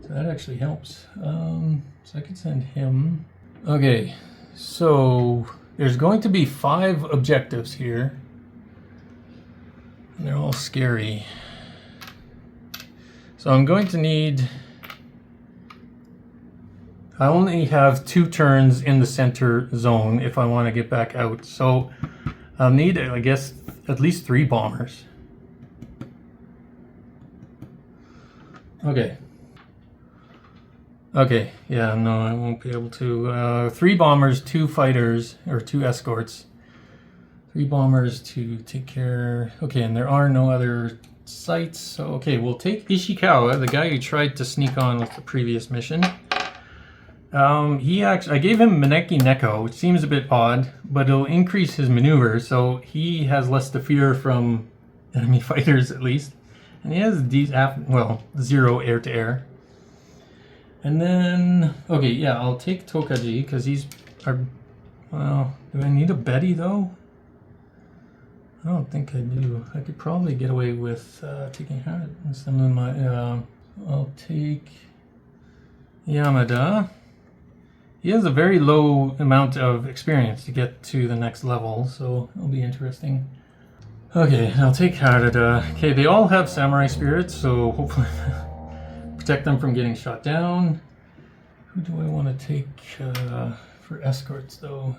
So that actually helps. So I could send him. Okay, so there's going to be 5 objectives here. And they're all scary. So I'm going to need... I only have 2 turns in the center zone if I want to get back out. So I'll need, I guess, at least 3 bombers. Okay. Okay, yeah, no, I won't be able to. 3 bombers, 2 fighters, or 2 escorts. 3 bombers to take care. Okay, and there are no other sites. So, okay, we'll take Ishikawa, the guy who tried to sneak on with the previous mission. I gave him Maneki Neko, which seems a bit odd, but it'll increase his maneuver, so he has less to fear from enemy fighters at least. And he has these, 0 air-to-air. And then, okay, yeah, I'll take Tokaji, because he's well, do I need a Betty, though? I don't think I do. I could probably get away with taking some of my, I'll take Yamada. He has a very low amount of experience to get to the next level, so it'll be interesting. Okay, I'll take Harada. Okay, they all have samurai spirits, so hopefully protect them from getting shot down. Who do I want to take for escorts, though?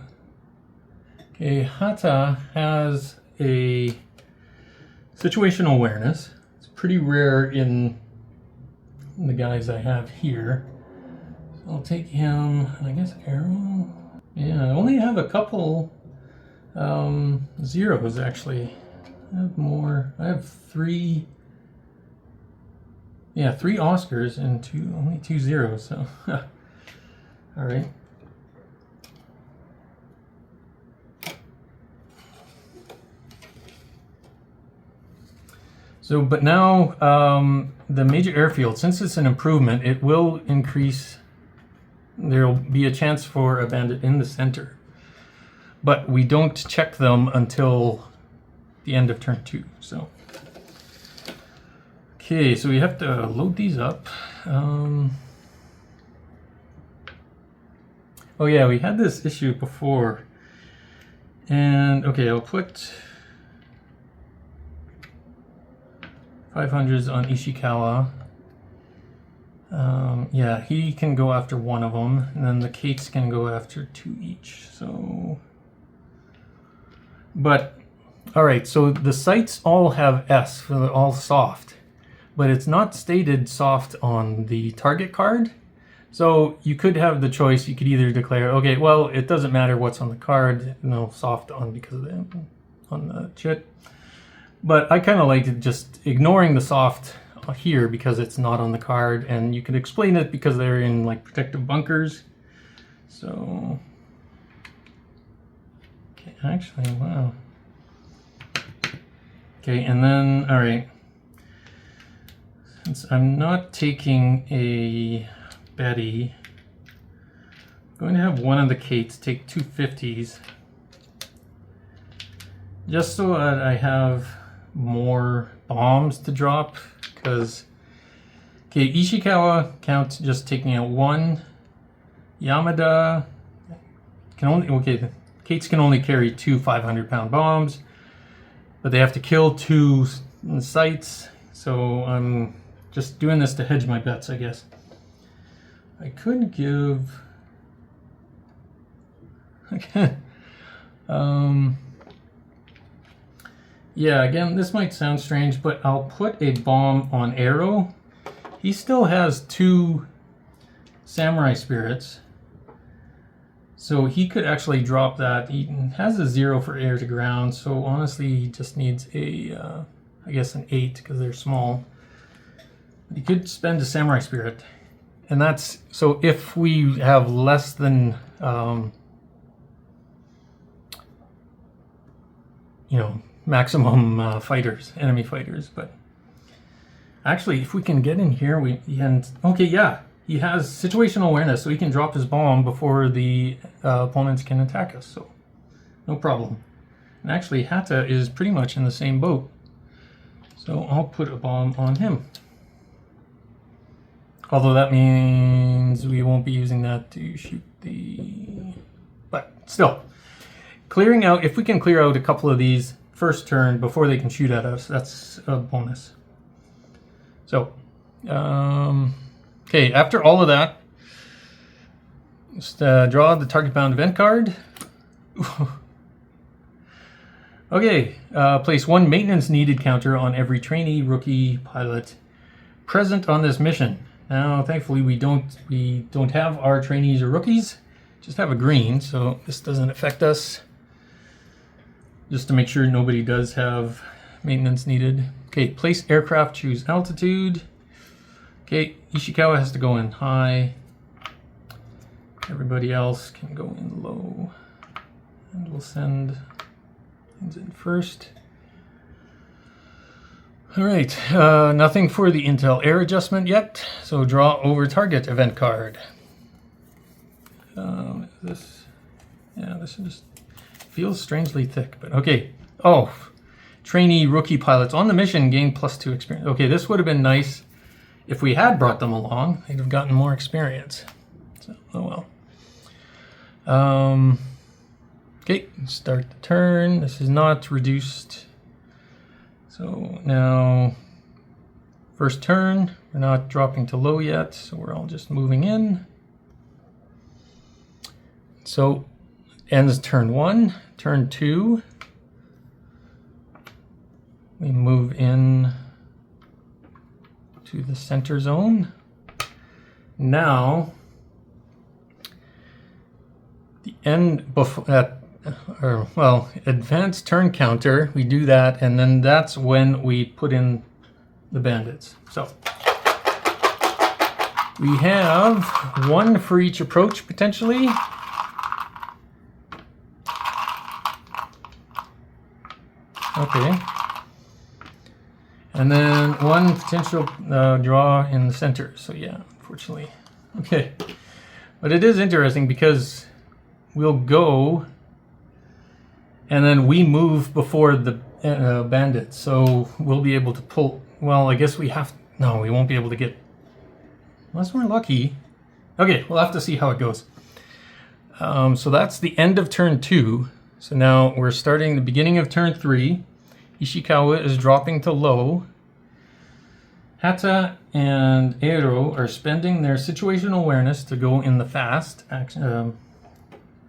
Okay, Hata has a situational awareness. It's pretty rare in the guys I have here. So I'll take him, and I guess Arrow. Yeah, I only have a couple zeros, actually. I have more. I have 3. Yeah, 3 Oscars and only 2 zeros, so all right. So, but now the major airfield, since it's an improvement, it will increase. There'll be a chance for a bandit in the center, but we don't check them until the end of turn 2. So. Okay, so we have to load these up. Oh yeah, we had this issue before. And okay, I'll put 500s on Ishikawa. Yeah, he can go after 1 of them, and then the Kates can go after 2 each. So, but all right, so the sites all have S for the all soft. But it's not stated soft on the target card. So you could have the choice. You could either declare, okay, well, it doesn't matter what's on the card, soft on because of on the chit. But I kind of like it just ignoring the soft here because it's not on the card, and you can explain it because they're in like protective bunkers. So, okay, actually, wow. Okay, and then, all right. Since I'm not taking a Betty, I'm going to have 1 of the Kates take 2 50s. Just so that I have more bombs to drop, because, okay, Ishikawa counts just taking out 1. Yamada can only, okay, the Kates can only carry 2 500-pound bombs, but they have to kill 2 sites, so I'm just doing this to hedge my bets, I guess. I could give... Okay. Yeah, again, this might sound strange, but I'll put a bomb on Arrow. He still has 2 samurai spirits. So he could actually drop that. He has a 0 for air to ground, so honestly he just needs a, I guess an 8 because they're small. He could spend a samurai spirit. And that's, so if we have less than, you know, maximum fighters, enemy fighters. But actually, if we can get in here, we can, okay, yeah. He has situational awareness, so he can drop his bomb before the opponents can attack us, so no problem. And actually, Hata is pretty much in the same boat, so I'll put a bomb on him. Although that means we won't be using that to shoot the... But still, clearing out, if we can clear out a couple of these first turn before they can shoot at us, that's a bonus. So, okay, after all of that, just draw the target bound event card. Okay, place 1 maintenance needed counter on every trainee rookie pilot present on this mission. Now, thankfully, we don't have our trainees or rookies, just have a green, so this doesn't affect us. Just to make sure nobody does have maintenance needed. Okay, place aircraft, choose altitude. Okay, Ishikawa has to go in high. Everybody else can go in low. And we'll send things in first. All right, nothing for the Intel air adjustment yet. So draw over target event card. This just feels strangely thick, but okay. Oh, trainee rookie pilots on the mission gain +2 experience. Okay, this would have been nice. If we had brought them along, they'd have gotten more experience. So, oh well. Okay, start the turn. This is not reduced. So now, first turn, we're not dropping to low yet, so we're all just moving in. So, ends turn 1. Turn 2, we move in to the center zone. Now, the end before advanced turn counter, we do that, and then that's when we put in the bandits. So we have 1 for each approach potentially. Okay. And then 1 potential draw in the center. So yeah, unfortunately. Okay. But it is interesting because we'll go and then we move before the bandits. So we'll be able to pull, well, I guess we have, no, we won't be able to get, unless we're lucky. Okay, we'll have to see how it goes. So that's the end of turn 2. So now we're starting the beginning of turn 3. Ishikawa is dropping to low. Hata and Eiro are spending their situational awareness to go in the fast action,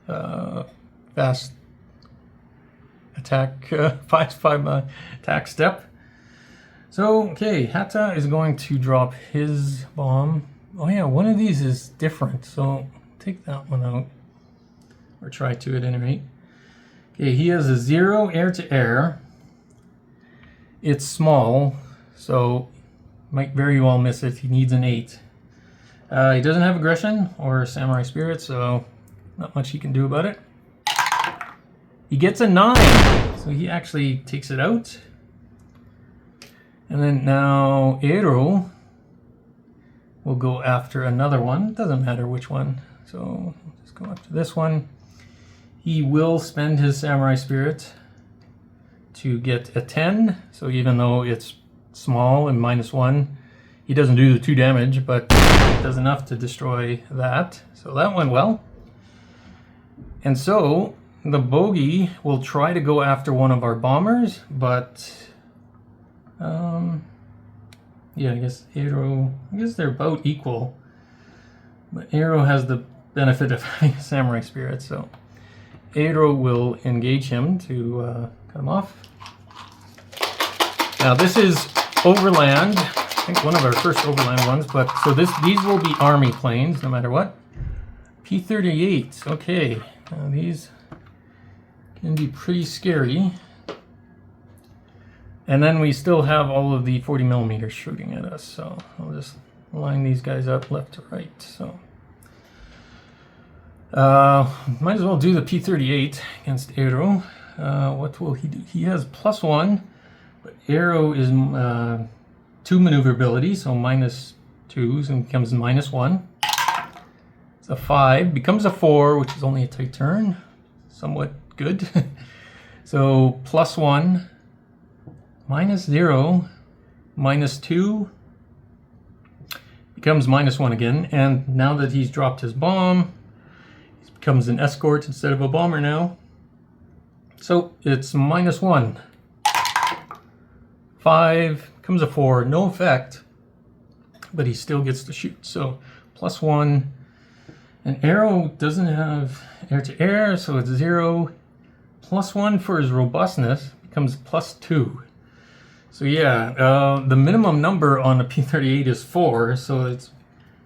fast attack, fast attack step. So okay, Hata is going to drop his bomb. Oh yeah, one of these is different, so take that one out, or try to at any rate. Okay, he has a 0 air to air. It's small, so might very well miss it. He needs an 8. He doesn't have aggression or samurai spirit, so not much he can do about it. He gets a 9, so he actually takes it out. And then now Eiro will go after another one. It doesn't matter which one, so just go after this one. He will spend his samurai spirit to get a 10. So even though it's small and -1, he doesn't do the 2 damage, but does enough to destroy that. So that went well. And so the bogey will try to go after one of our bombers, but yeah, I guess they're about equal. But Eiro has the benefit of having a samurai spirit, so Eiro will engage him to cut him off. Now this is overland, think one of our first overland ones, but so these will be Army planes no matter what. P-38, okay. These can be pretty scary. And then we still have all of the 40 millimeters shooting at us, so I'll just line these guys up left to right. So might as well do the P-38 against Aero. What will he do? He has +1, but Aero is 2 maneuverability, so -2, and becomes -1. It's a 5, becomes a 4, which is only a tight turn, somewhat good. So +1, -0, -2, becomes -1 again, and now that he's dropped his bomb, he becomes an escort instead of a bomber now. So it's -1. 5 becomes a 4, no effect, but he still gets to shoot. So +1, and Aero doesn't have air-to-air, so it's 0. +1 for his robustness becomes +2. So yeah, the minimum number on a P-38 is 4, so it's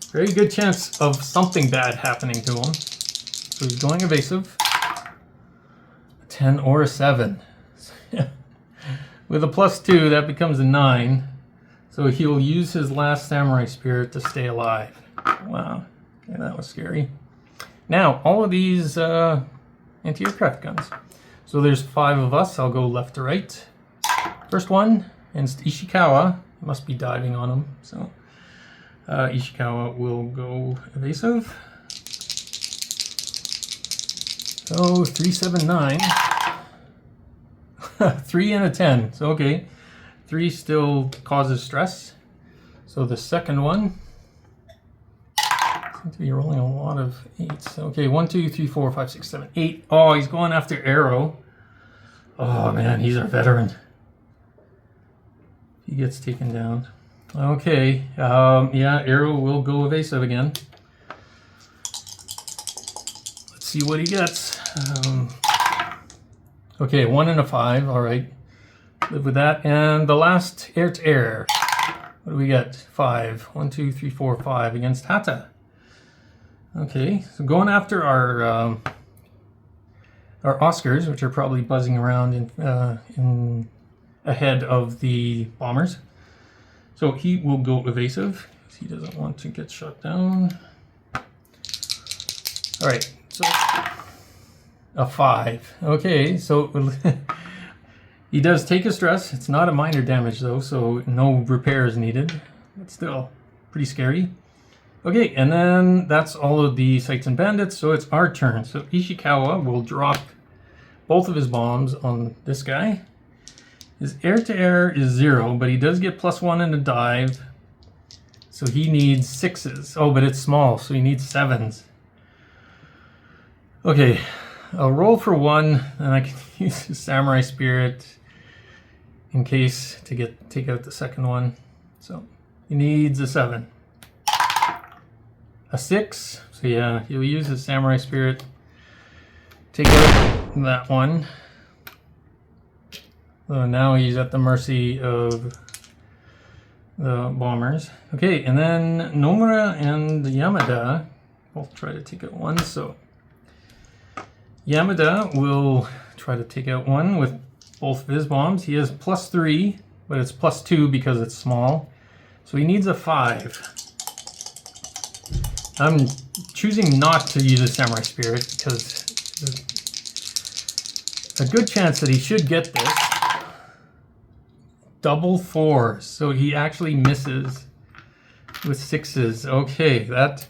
a very good chance of something bad happening to him. So he's going evasive. A 10 or a 7. With a +2, that becomes a 9. So he'll use his last Samurai Spirit to stay alive. Wow, okay, that was scary. Now, all of these anti-aircraft guns. So there's 5 of us. I'll go left to right. First one, against Ishikawa. Must be diving on him. So Ishikawa will go evasive. So 379. 3 and a 10. So okay, 3 still causes stress. So the second one, seems to be rolling a lot of 8s. Okay, 1, 2, 3, 4, 5, 6, 7, 8. Oh, he's going after Aero. Oh man, he's our veteran. He gets taken down. Okay, yeah, Aero will go evasive again. Let's see what he gets. Okay, 1 and a 5, all right. Live with that. And the last air-to-air. What do we get? 5. 1, 2, 3, 4, 5 against Hata. Okay, so going after our Oscars, which are probably buzzing around in ahead of the bombers. So he will go evasive. He doesn't want to get shot down. All right, so a 5. Okay, so he does take a stress. It's not a minor damage though, so no repair is needed. But still, pretty scary. Okay, and then that's all of the Sights and Bandits, so it's our turn. So Ishikawa will drop both of his bombs on this guy. His air-to-air is 0, but he does get +1 in a dive. So he needs 6s. Oh, but it's small, so he needs 7s. Okay, I'll roll for 1, and I can use his Samurai Spirit in case to take out the second one. So he needs a 7. A 6, so yeah, he'll use his Samurai Spirit. Take out that one. So now he's at the mercy of the bombers. Okay, and then Nomura and Yamada both try to take out 1. So Yamada will try to take out 1 with both of his bombs. He has +3, but it's +2 because it's small. So he needs a 5. I'm choosing not to use a Samurai Spirit because there's a good chance that he should get this. Double 4, so he actually misses with 6s. Okay, that's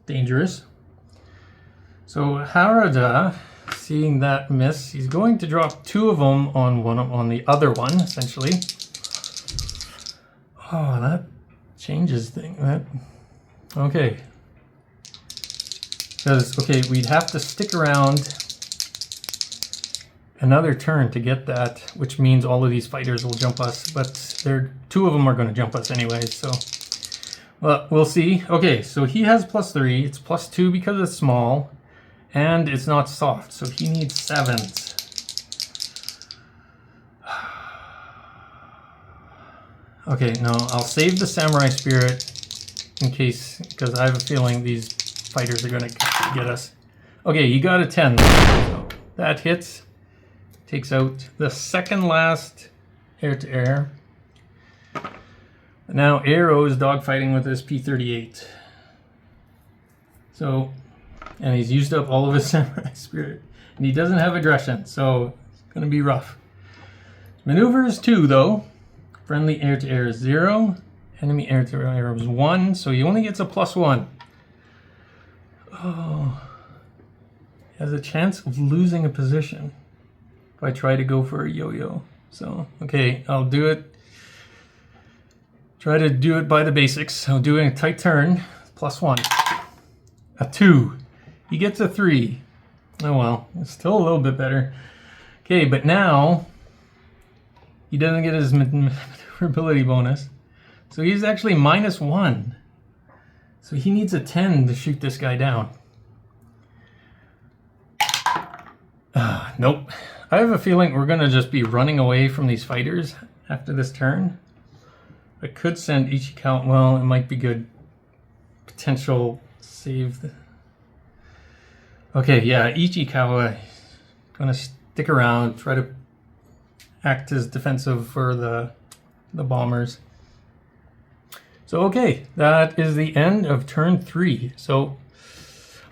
dangerous. So Harada, seeing that miss, he's going to drop 2 of them on the other one, essentially. Oh, that changes things. Okay. Because, okay, we'd have to stick around another turn to get that, which means all of these fighters will jump us, but 2 of them are going to jump us anyways, so well, we'll see. Okay, so he has +3, it's +2 because it's small, and it's not soft, so he needs 7s. Okay, no, I'll save the samurai spirit in case, because I have a feeling these fighters are going to get us. Okay, you got a 10. So that hits. Takes out the second last air-to-air. Now Arrow is dogfighting with this P-38. So, and he's used up all of his samurai spirit. And he doesn't have aggression, so it's going to be rough. Maneuver is 2, though. Friendly air-to-air is 0. Enemy air-to-air is 1, so he only gets a +1. Oh. He has a chance of losing a position if I try to go for a yo-yo. So, okay, I'll do it. Try to do it by the basics. I'm doing a tight turn, +1. A 2. He gets a 3. Oh well, it's still a little bit better. Okay, but now he doesn't get his maneuverability bonus. So he's actually -1. So he needs a 10 to shoot this guy down. Nope. I have a feeling we're going to just be running away from these fighters after this turn. I could send Ichikawa. Well, it might be good. Potential save. Okay, yeah, Ichikawa going to stick around, try to act as defensive for the bombers. So, okay, that is the end of turn 3. So,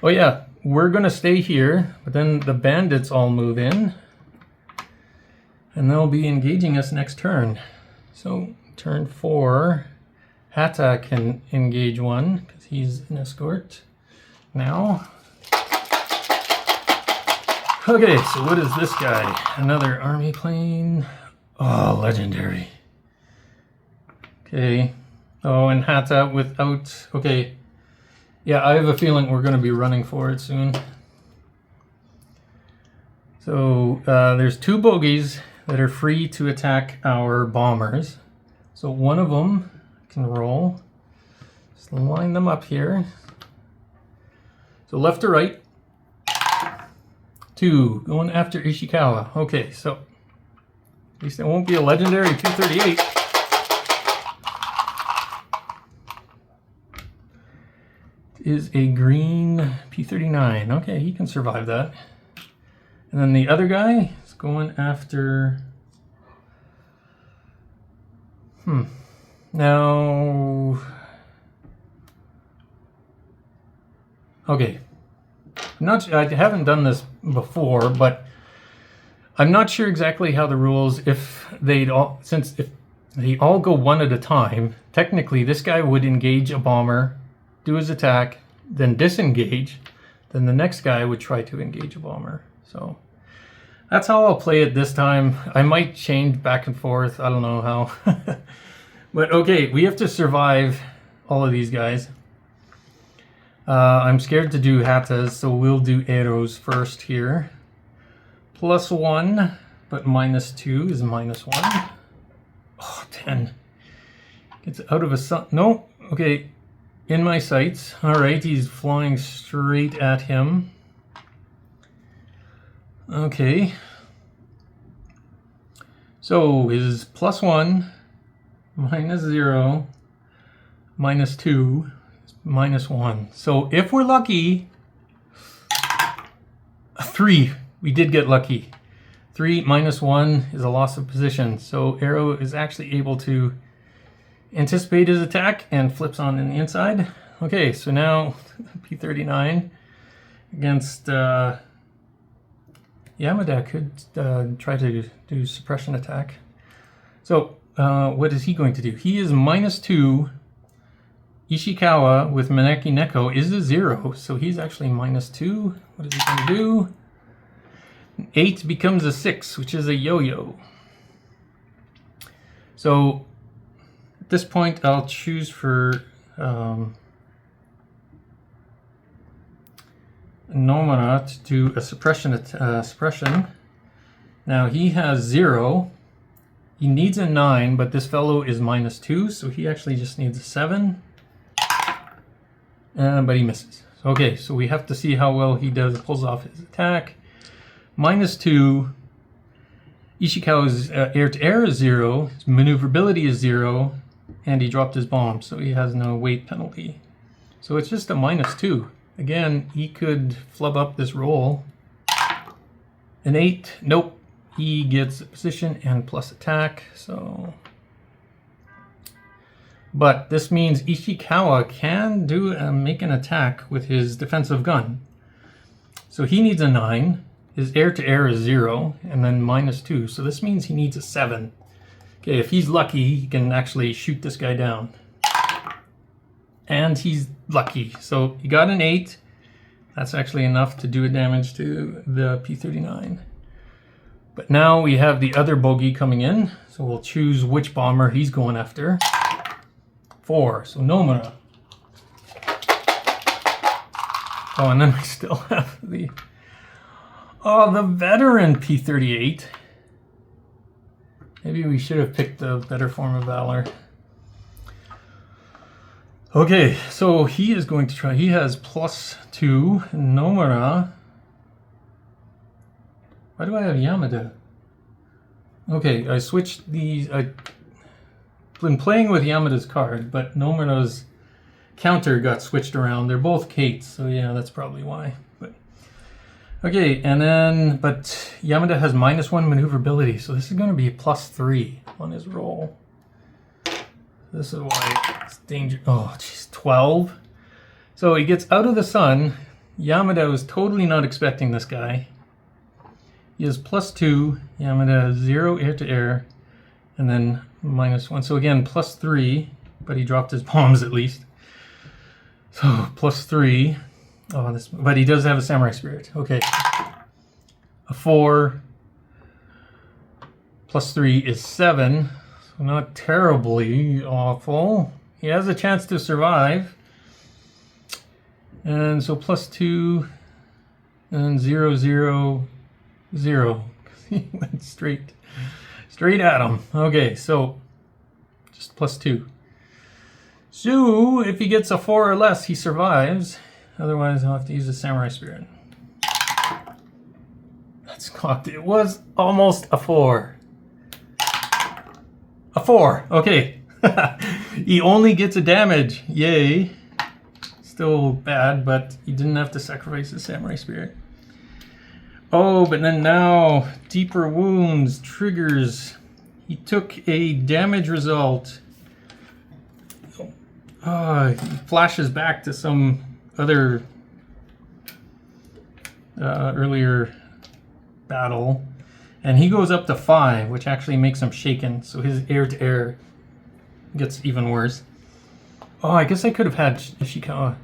oh yeah, we're going to stay here, but then the bandits all move in, and they'll be engaging us next turn. So, turn 4, Hata can engage one, because he's an escort now. Okay, so what is this guy? Another army plane. Oh, legendary. Okay. Oh, and Hata without... Okay. Yeah, I have a feeling we're going to be running for it soon. So, there's 2 bogies that are free to attack our bombers. So one of them can roll. Just line them up here. So left to right. 2, going after Ishikawa. Okay, so at least it won't be a legendary 238. Is a green P-39. Okay, he can survive that. And then the other guy is going after... Now... Okay. I haven't done this before, but I'm not sure exactly how the rules, if they all go one at a time, technically this guy would engage a bomber, do his attack, then disengage, then the next guy would try to engage a bomber. So that's how I'll play it this time. I might change back and forth. I don't know how. But okay, we have to survive all of these guys. I'm scared to do Hatas, so we'll do arrows first here. +1, but -2 is -1. Oh, 10. Gets out of a sun. No, okay. In my sights. Alright, he's flying straight at him. Okay. So his +1, -0, -2, -1. So if we're lucky, a 3. We did get lucky. 3 -1 is a loss of position. So Arrow is actually able to anticipate his attack and flips on in the inside. Okay, so now P-39 against Yamada could try to do suppression attack. So what is he going to do? He is -2. Ishikawa with Maneki Neko is a 0, so he's actually -2. What is he going to do? 8 becomes a 6, which is a yo-yo. So at this point, I'll choose for Nomura to do a suppression. Now he has 0. He needs a 9, but this fellow is -2, so he actually just needs a 7. But he misses. Okay, so we have to see how well he pulls off his attack. -2. Ishikawa's air-to-air is 0, his maneuverability is 0, and he dropped his bomb, so he has no weight penalty. So it's just a -2. Again, he could flub up this roll. An 8, nope. He gets position and plus attack, so... But this means Ishikawa can make an attack with his defensive gun. So he needs a 9. His air-to-air is 0, and then -2. So this means he needs a 7. Okay, if he's lucky, he can actually shoot this guy down. And he's lucky. So he got an 8. That's actually enough to do a damage to the P-39. But now we have the other bogey coming in. So we'll choose which bomber he's going after. 4, so Nomura. Oh, and then we still have the veteran P-38. Maybe we should have picked the better form of valor. Okay, so he is going to try. He has +2. Nomura. Why do I have Yamada? Okay, I switched these. I've been playing with Yamada's card, but Nomura's counter got switched around. They're both Kates, so yeah, that's probably why. But okay, and then, but Yamada has -1 maneuverability, so this is going to be +3 on his roll. This is why it's dangerous. Oh, jeez, 12. So he gets out of the sun. Yamada was totally not expecting this guy. He has +2. Yamada has 0 air-to-air, and then -1. So again, +3, but he dropped his bombs at least. So +3. Oh, this. But he does have a samurai spirit. Okay. A 4. +3 is 7. So not terribly awful. He has a chance to survive. And so +2 and 0, 0, 0. He went straight at him. Okay, so just +2. So if he gets a 4 or less, he survives. Otherwise, I'll have to use a samurai spirit. That's cocked. It was almost a 4. A 4. Okay. He only gets a damage. Yay. Still bad, but he didn't have to sacrifice his samurai spirit. Oh, but then now, deeper wounds, triggers. He took a damage result. He flashes back to some other earlier battle. And he goes up to 5, which actually makes him shaken. So his air-to-air gets even worse. Oh, I guess I could have had Ishikawa.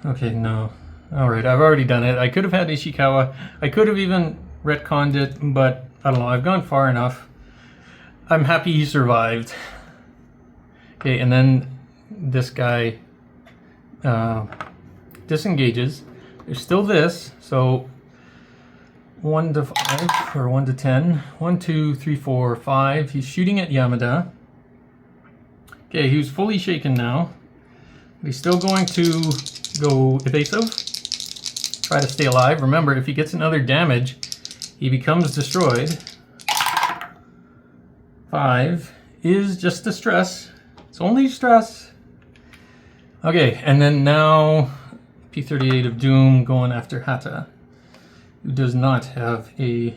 Okay, no. Alright, I've already done it. I could have had Ishikawa. I could have even retconned it, but I don't know. I've gone far enough. I'm happy he survived. Okay, and then this guy disengages. There's still this, so 1 to 5, or 1 to 10. 1, 2, 3, 4, 5. He's shooting at Yamada. Okay, he's fully shaken now. He's still going to go evasive. Try to stay alive. Remember, if he gets another damage, he becomes destroyed. 5 is just a stress. It's only stress. Okay, and then now P-38 of Doom going after Hata, who does not have a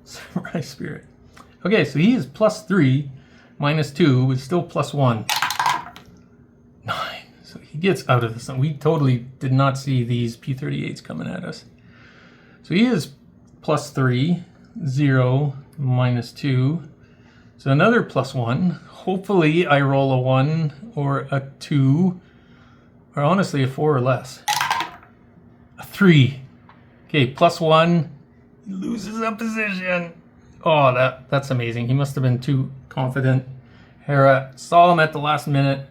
samurai spirit. Okay, so he is +3, -2, with still +1. 9. So he gets out of the sun. We totally did not see these P-38s coming at us. So he is +3, 0, -2. So another +1. Hopefully I roll a 1 or a 2, or honestly a 4 or less. A 3. Okay, +1. He loses a position. Oh, that's amazing. He must have been too confident. Hera saw him at the last minute,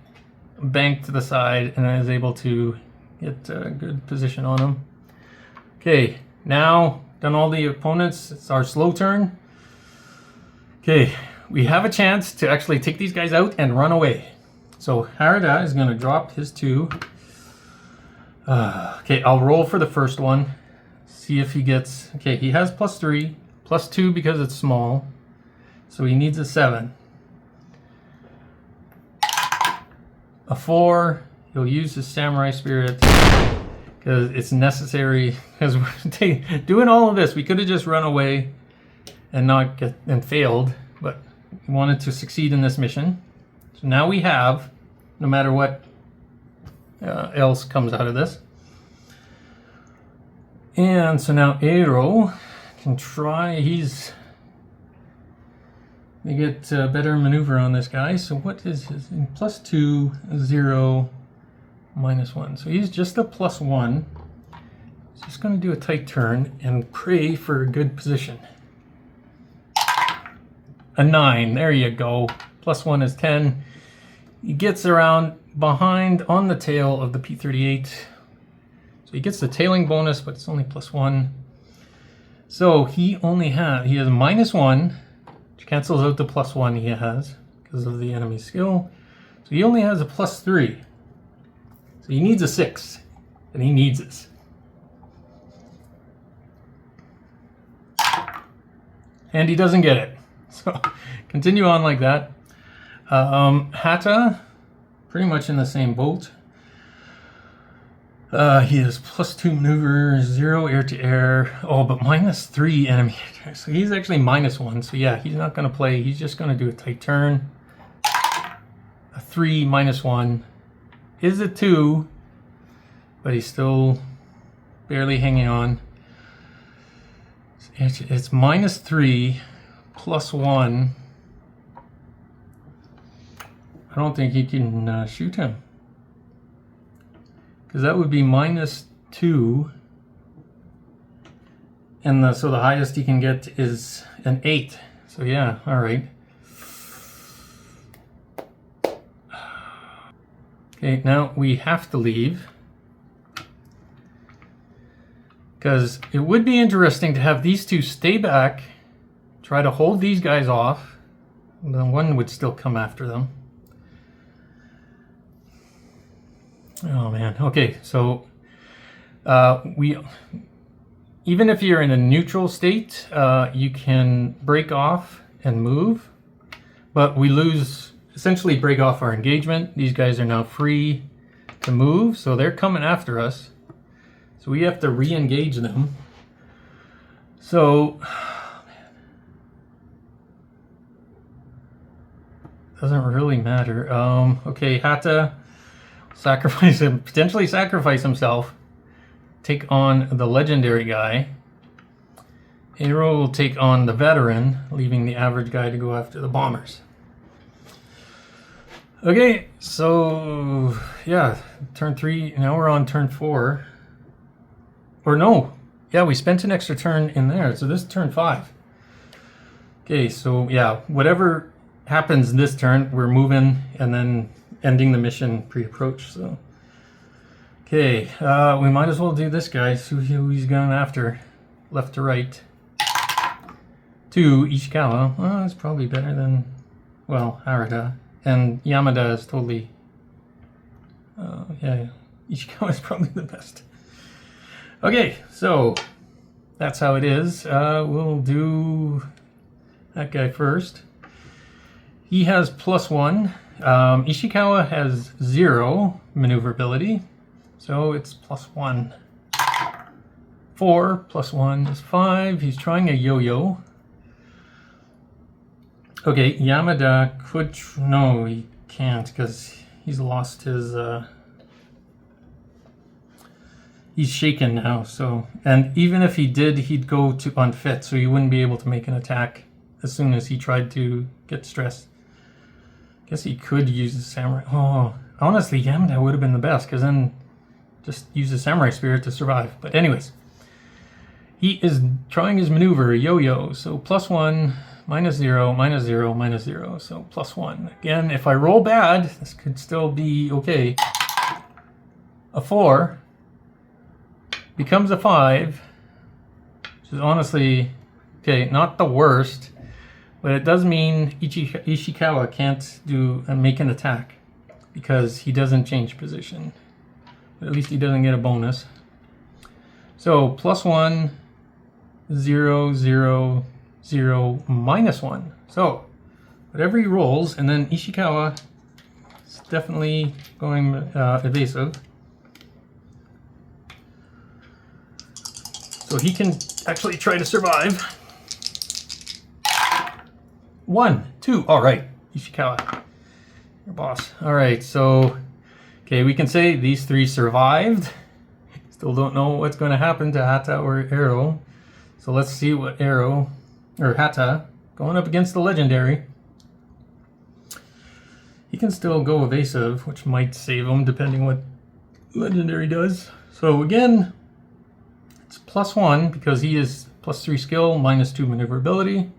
banked to the side, and I was able to get a good position on him. Okay, now done all the opponents. It's our slow turn. Okay, we have a chance to actually take these guys out and run away. So Harada is going to drop his 2. Okay, I'll roll for the first one. See if he gets, okay, he has +3, +2 because it's small. So he needs a 7. A 4, he'll use his samurai spirit because it's necessary, because we're doing all of this. We could have just run away and not get and failed, but we wanted to succeed in this mission. So now we have, no matter what else comes out of this. And so now Aero can try, they get better maneuver on this guy. So what is his +2, 0, -1? So he's just a +1. He's just going to do a tight turn and pray for a good position. A 9, there you go. +1 is 10. He gets around behind on the tail of the P-38. So he gets the tailing bonus, but it's only +1. So he has -1, which cancels out the +1 he has because of the enemy skill. So he only has a +3. So he needs a 6, and he needs this. And he doesn't get it. So continue on like that. Hata, pretty much in the same boat. He has +2 maneuver, 0 air-to-air. Oh, but -3 enemy attack. So he's actually -1. So yeah, he's not going to play. He's just going to do a tight turn. A 3, -1. Is a 2, but he's still barely hanging on. It's -3, +1. I don't think he can shoot him, because that would be -2, and so the highest he can get is an 8. So yeah, all right. Okay, now we have to leave, because it would be interesting to have these two stay back, try to hold these guys off, and then one would still come after them. Oh man, okay, so even if you're in a neutral state, you can break off and move, but we essentially break off our engagement. These guys are now free to move, so they're coming after us. So we have to re-engage them. So, doesn't really matter. Okay, Hata potentially sacrifice himself, take on the legendary guy. Aero will take on the veteran, leaving the average guy to go after the bombers. Okay, so yeah, turn 3, now we're on turn 4. Or no, yeah, we spent an extra turn in there, so this is turn 5. Okay, so yeah, whatever happens this turn, we're moving and then ending the mission pre-approach. So okay, we might as well do this guy, see who he's going after, left to right. 2, Ishikawa. Well, that's probably better than, well, Harada. And Yamada is totally, yeah, Ishikawa is probably the best. Okay, so that's how it is. We'll do that guy first. He has +1. Ishikawa has 0 maneuverability, so it's +1. 4 +1 is 5. He's trying a yo-yo. Okay, Yamada could... no, he can't, because he's lost his... he's shaken now, so... and even if he did, he'd go to unfit, so he wouldn't be able to make an attack as soon as he tried to get stressed. Guess he could use the samurai... oh, honestly, Yamada would have been the best, because then just use the samurai spirit to survive. But anyways, he is trying his maneuver, yo-yo, so +1... -0, -0, -0, so +1. Again, if I roll bad, this could still be okay. A 4 becomes a 5, which is honestly, okay, not the worst, but it does mean Ishikawa can't make an attack because he doesn't change position. But at least he doesn't get a bonus. So +1, 0, 0, 0, -1. So whatever he rolls, and then Ishikawa is definitely going evasive. So he can actually try to survive. 1, 2, all right, Ishikawa, your boss. All right, so, okay, we can say these three survived. Still don't know what's going to happen to Hata or Arrow. So let's see what Arrow, or Hata, going up against the Legendary. He can still go evasive, which might save him depending what Legendary does. So again, it's +1 because he is +3 skill, -2 maneuverability.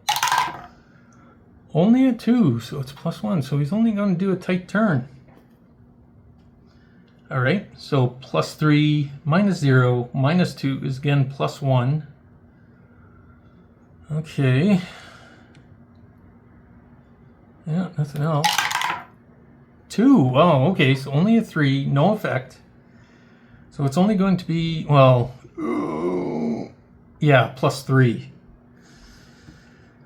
Only a 2, so it's +1. So he's only going to do a tight turn. All right, so +3, -0, -2 is again +1. Okay. Yeah, nothing else. 2. Oh, okay, so only a 3, no effect. So it's only going to be, well, yeah, +3.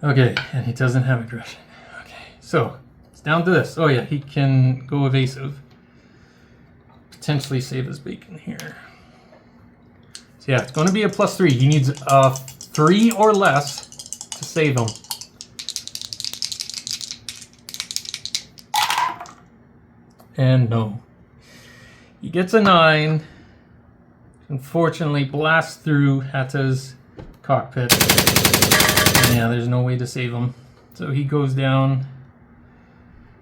Okay, and he doesn't have aggression. Okay, so it's down to this. Oh yeah, he can go evasive. Potentially save his bacon here. So yeah, it's going to be a +3. He needs a 3 or less to save him. And no. He gets a 9. Unfortunately, blasts through Hata's cockpit. Yeah, there's no way to save him. So he goes down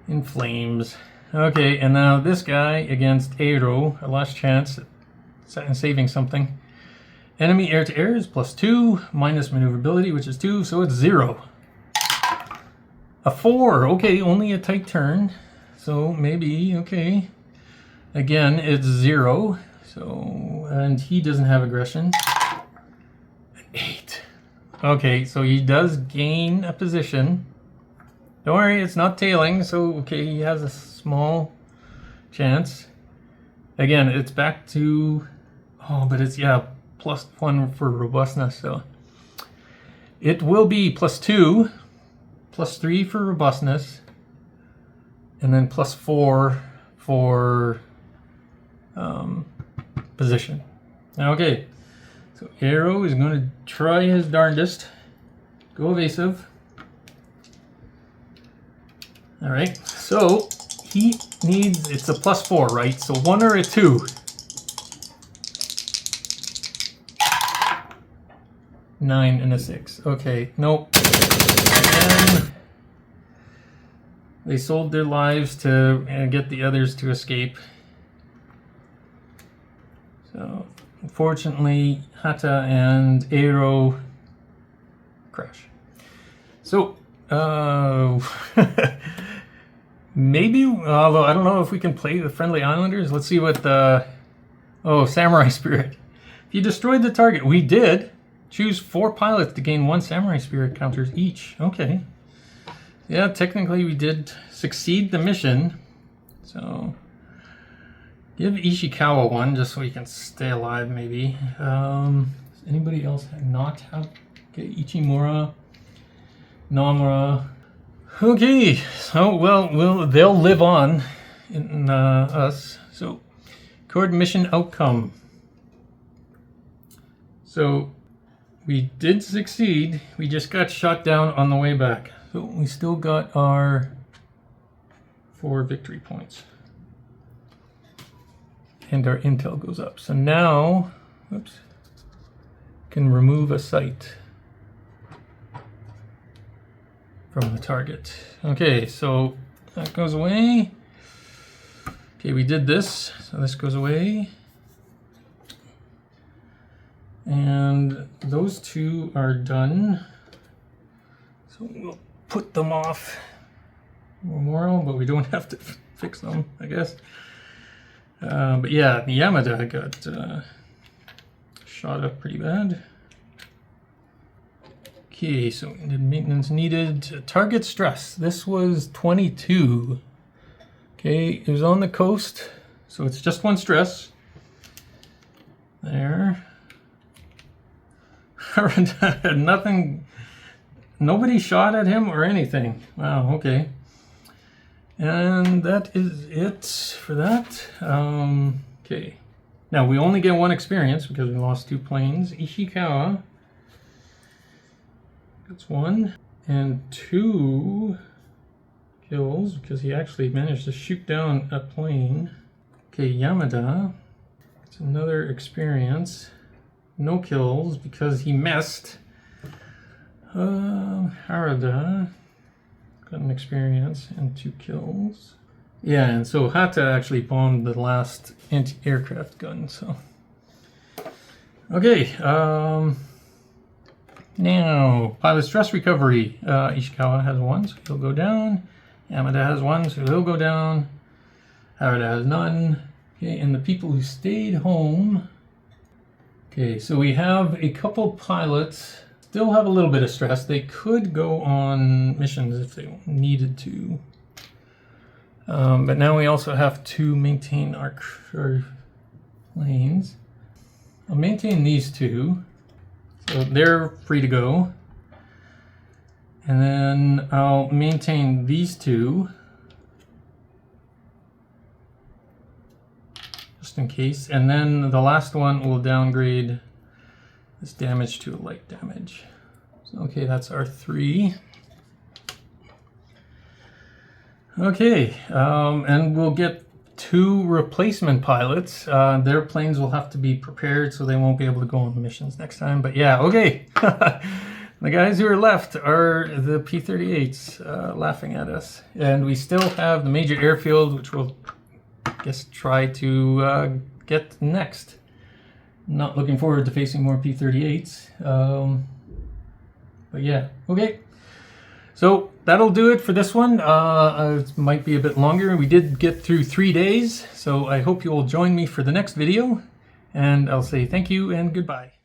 in flames. Okay, and now this guy against Eiro, a last chance at saving something. Enemy air-to-air is +2, minus maneuverability, which is 2, so it's 0. A 4, okay, only a tight turn. So maybe, okay. Again, it's 0. So, and he doesn't have aggression. An 8. Okay, so he does gain a position. Don't worry, it's not tailing, so okay, he has a small chance. Again, it's back to, oh, but it's, yeah, +1 for robustness, so. It will be +2, +3 for robustness, and then +4 for position. Okay, so Arrow is going to try his darndest. Go evasive. All right, so he needs, it's a +4, right? So 1 or a 2. 9 and a 6. Okay, nope. Again, they sold their lives to get the others to escape. So, unfortunately, Hata and Eiro crash. So, maybe, although I don't know if we can play the friendly islanders. Let's see what the, oh, Samurai Spirit. If you destroyed the target, we did. Choose 4 pilots to gain 1 Samurai Spirit counters each. Okay. Yeah, technically we did succeed the mission. So, give Ishikawa 1 just so he can stay alive, maybe. Does anybody else not have? Okay, Ichimura, Namura. Okay, so well, they'll live on in us. So, record mission outcome. So, we did succeed. We just got shot down on the way back. So we still got our 4 victory points. And our intel goes up. So now, oops, can remove a site from the target. Okay, so that goes away. Okay, we did this, so this goes away. And those 2 are done. So we'll put them off Memorial, but we don't have to fix them, I guess. But yeah, Yamada got shot up pretty bad. Okay, so did maintenance needed. Target stress. This was 22. Okay, it was on the coast, so it's just 1 stress. There. Nothing, nobody shot at him or anything. Wow, okay. And that is it for that. Okay. Now we only get one experience because we lost 2 planes. Ishikawa gets 1 and 2 kills because he actually managed to shoot down a plane. Okay, Yamada, it's another experience. No kills because he missed. Harada got an experience and 2 kills. Yeah, and so Hata actually bombed the last anti-aircraft gun, so. Okay, now, pilot stress recovery. Ishikawa has 1, so he'll go down. Yamada has 1, so he'll go down. Harada has none. Okay, and the people who stayed home. Okay, so we have a couple pilots still have a little bit of stress. They could go on missions if they needed to. But now we also have to maintain our planes. I'll maintain these 2. So they're free to go. And then I'll maintain these 2. Just in case. And then the last one will downgrade this damage to a light damage. So, okay, that's our 3. Okay, and we'll get 2 replacement pilots. Their planes will have to be prepared so they won't be able to go on the missions next time. But yeah, okay. The guys who are left are the P-38s laughing at us. And we still have the major airfield, which we'll, I guess, try to get next. Not looking forward to facing more P-38s. But yeah, okay. So that'll do it for this one. It might be a bit longer. We did get through 3 days, so I hope you will join me for the next video. And I'll say thank you and goodbye.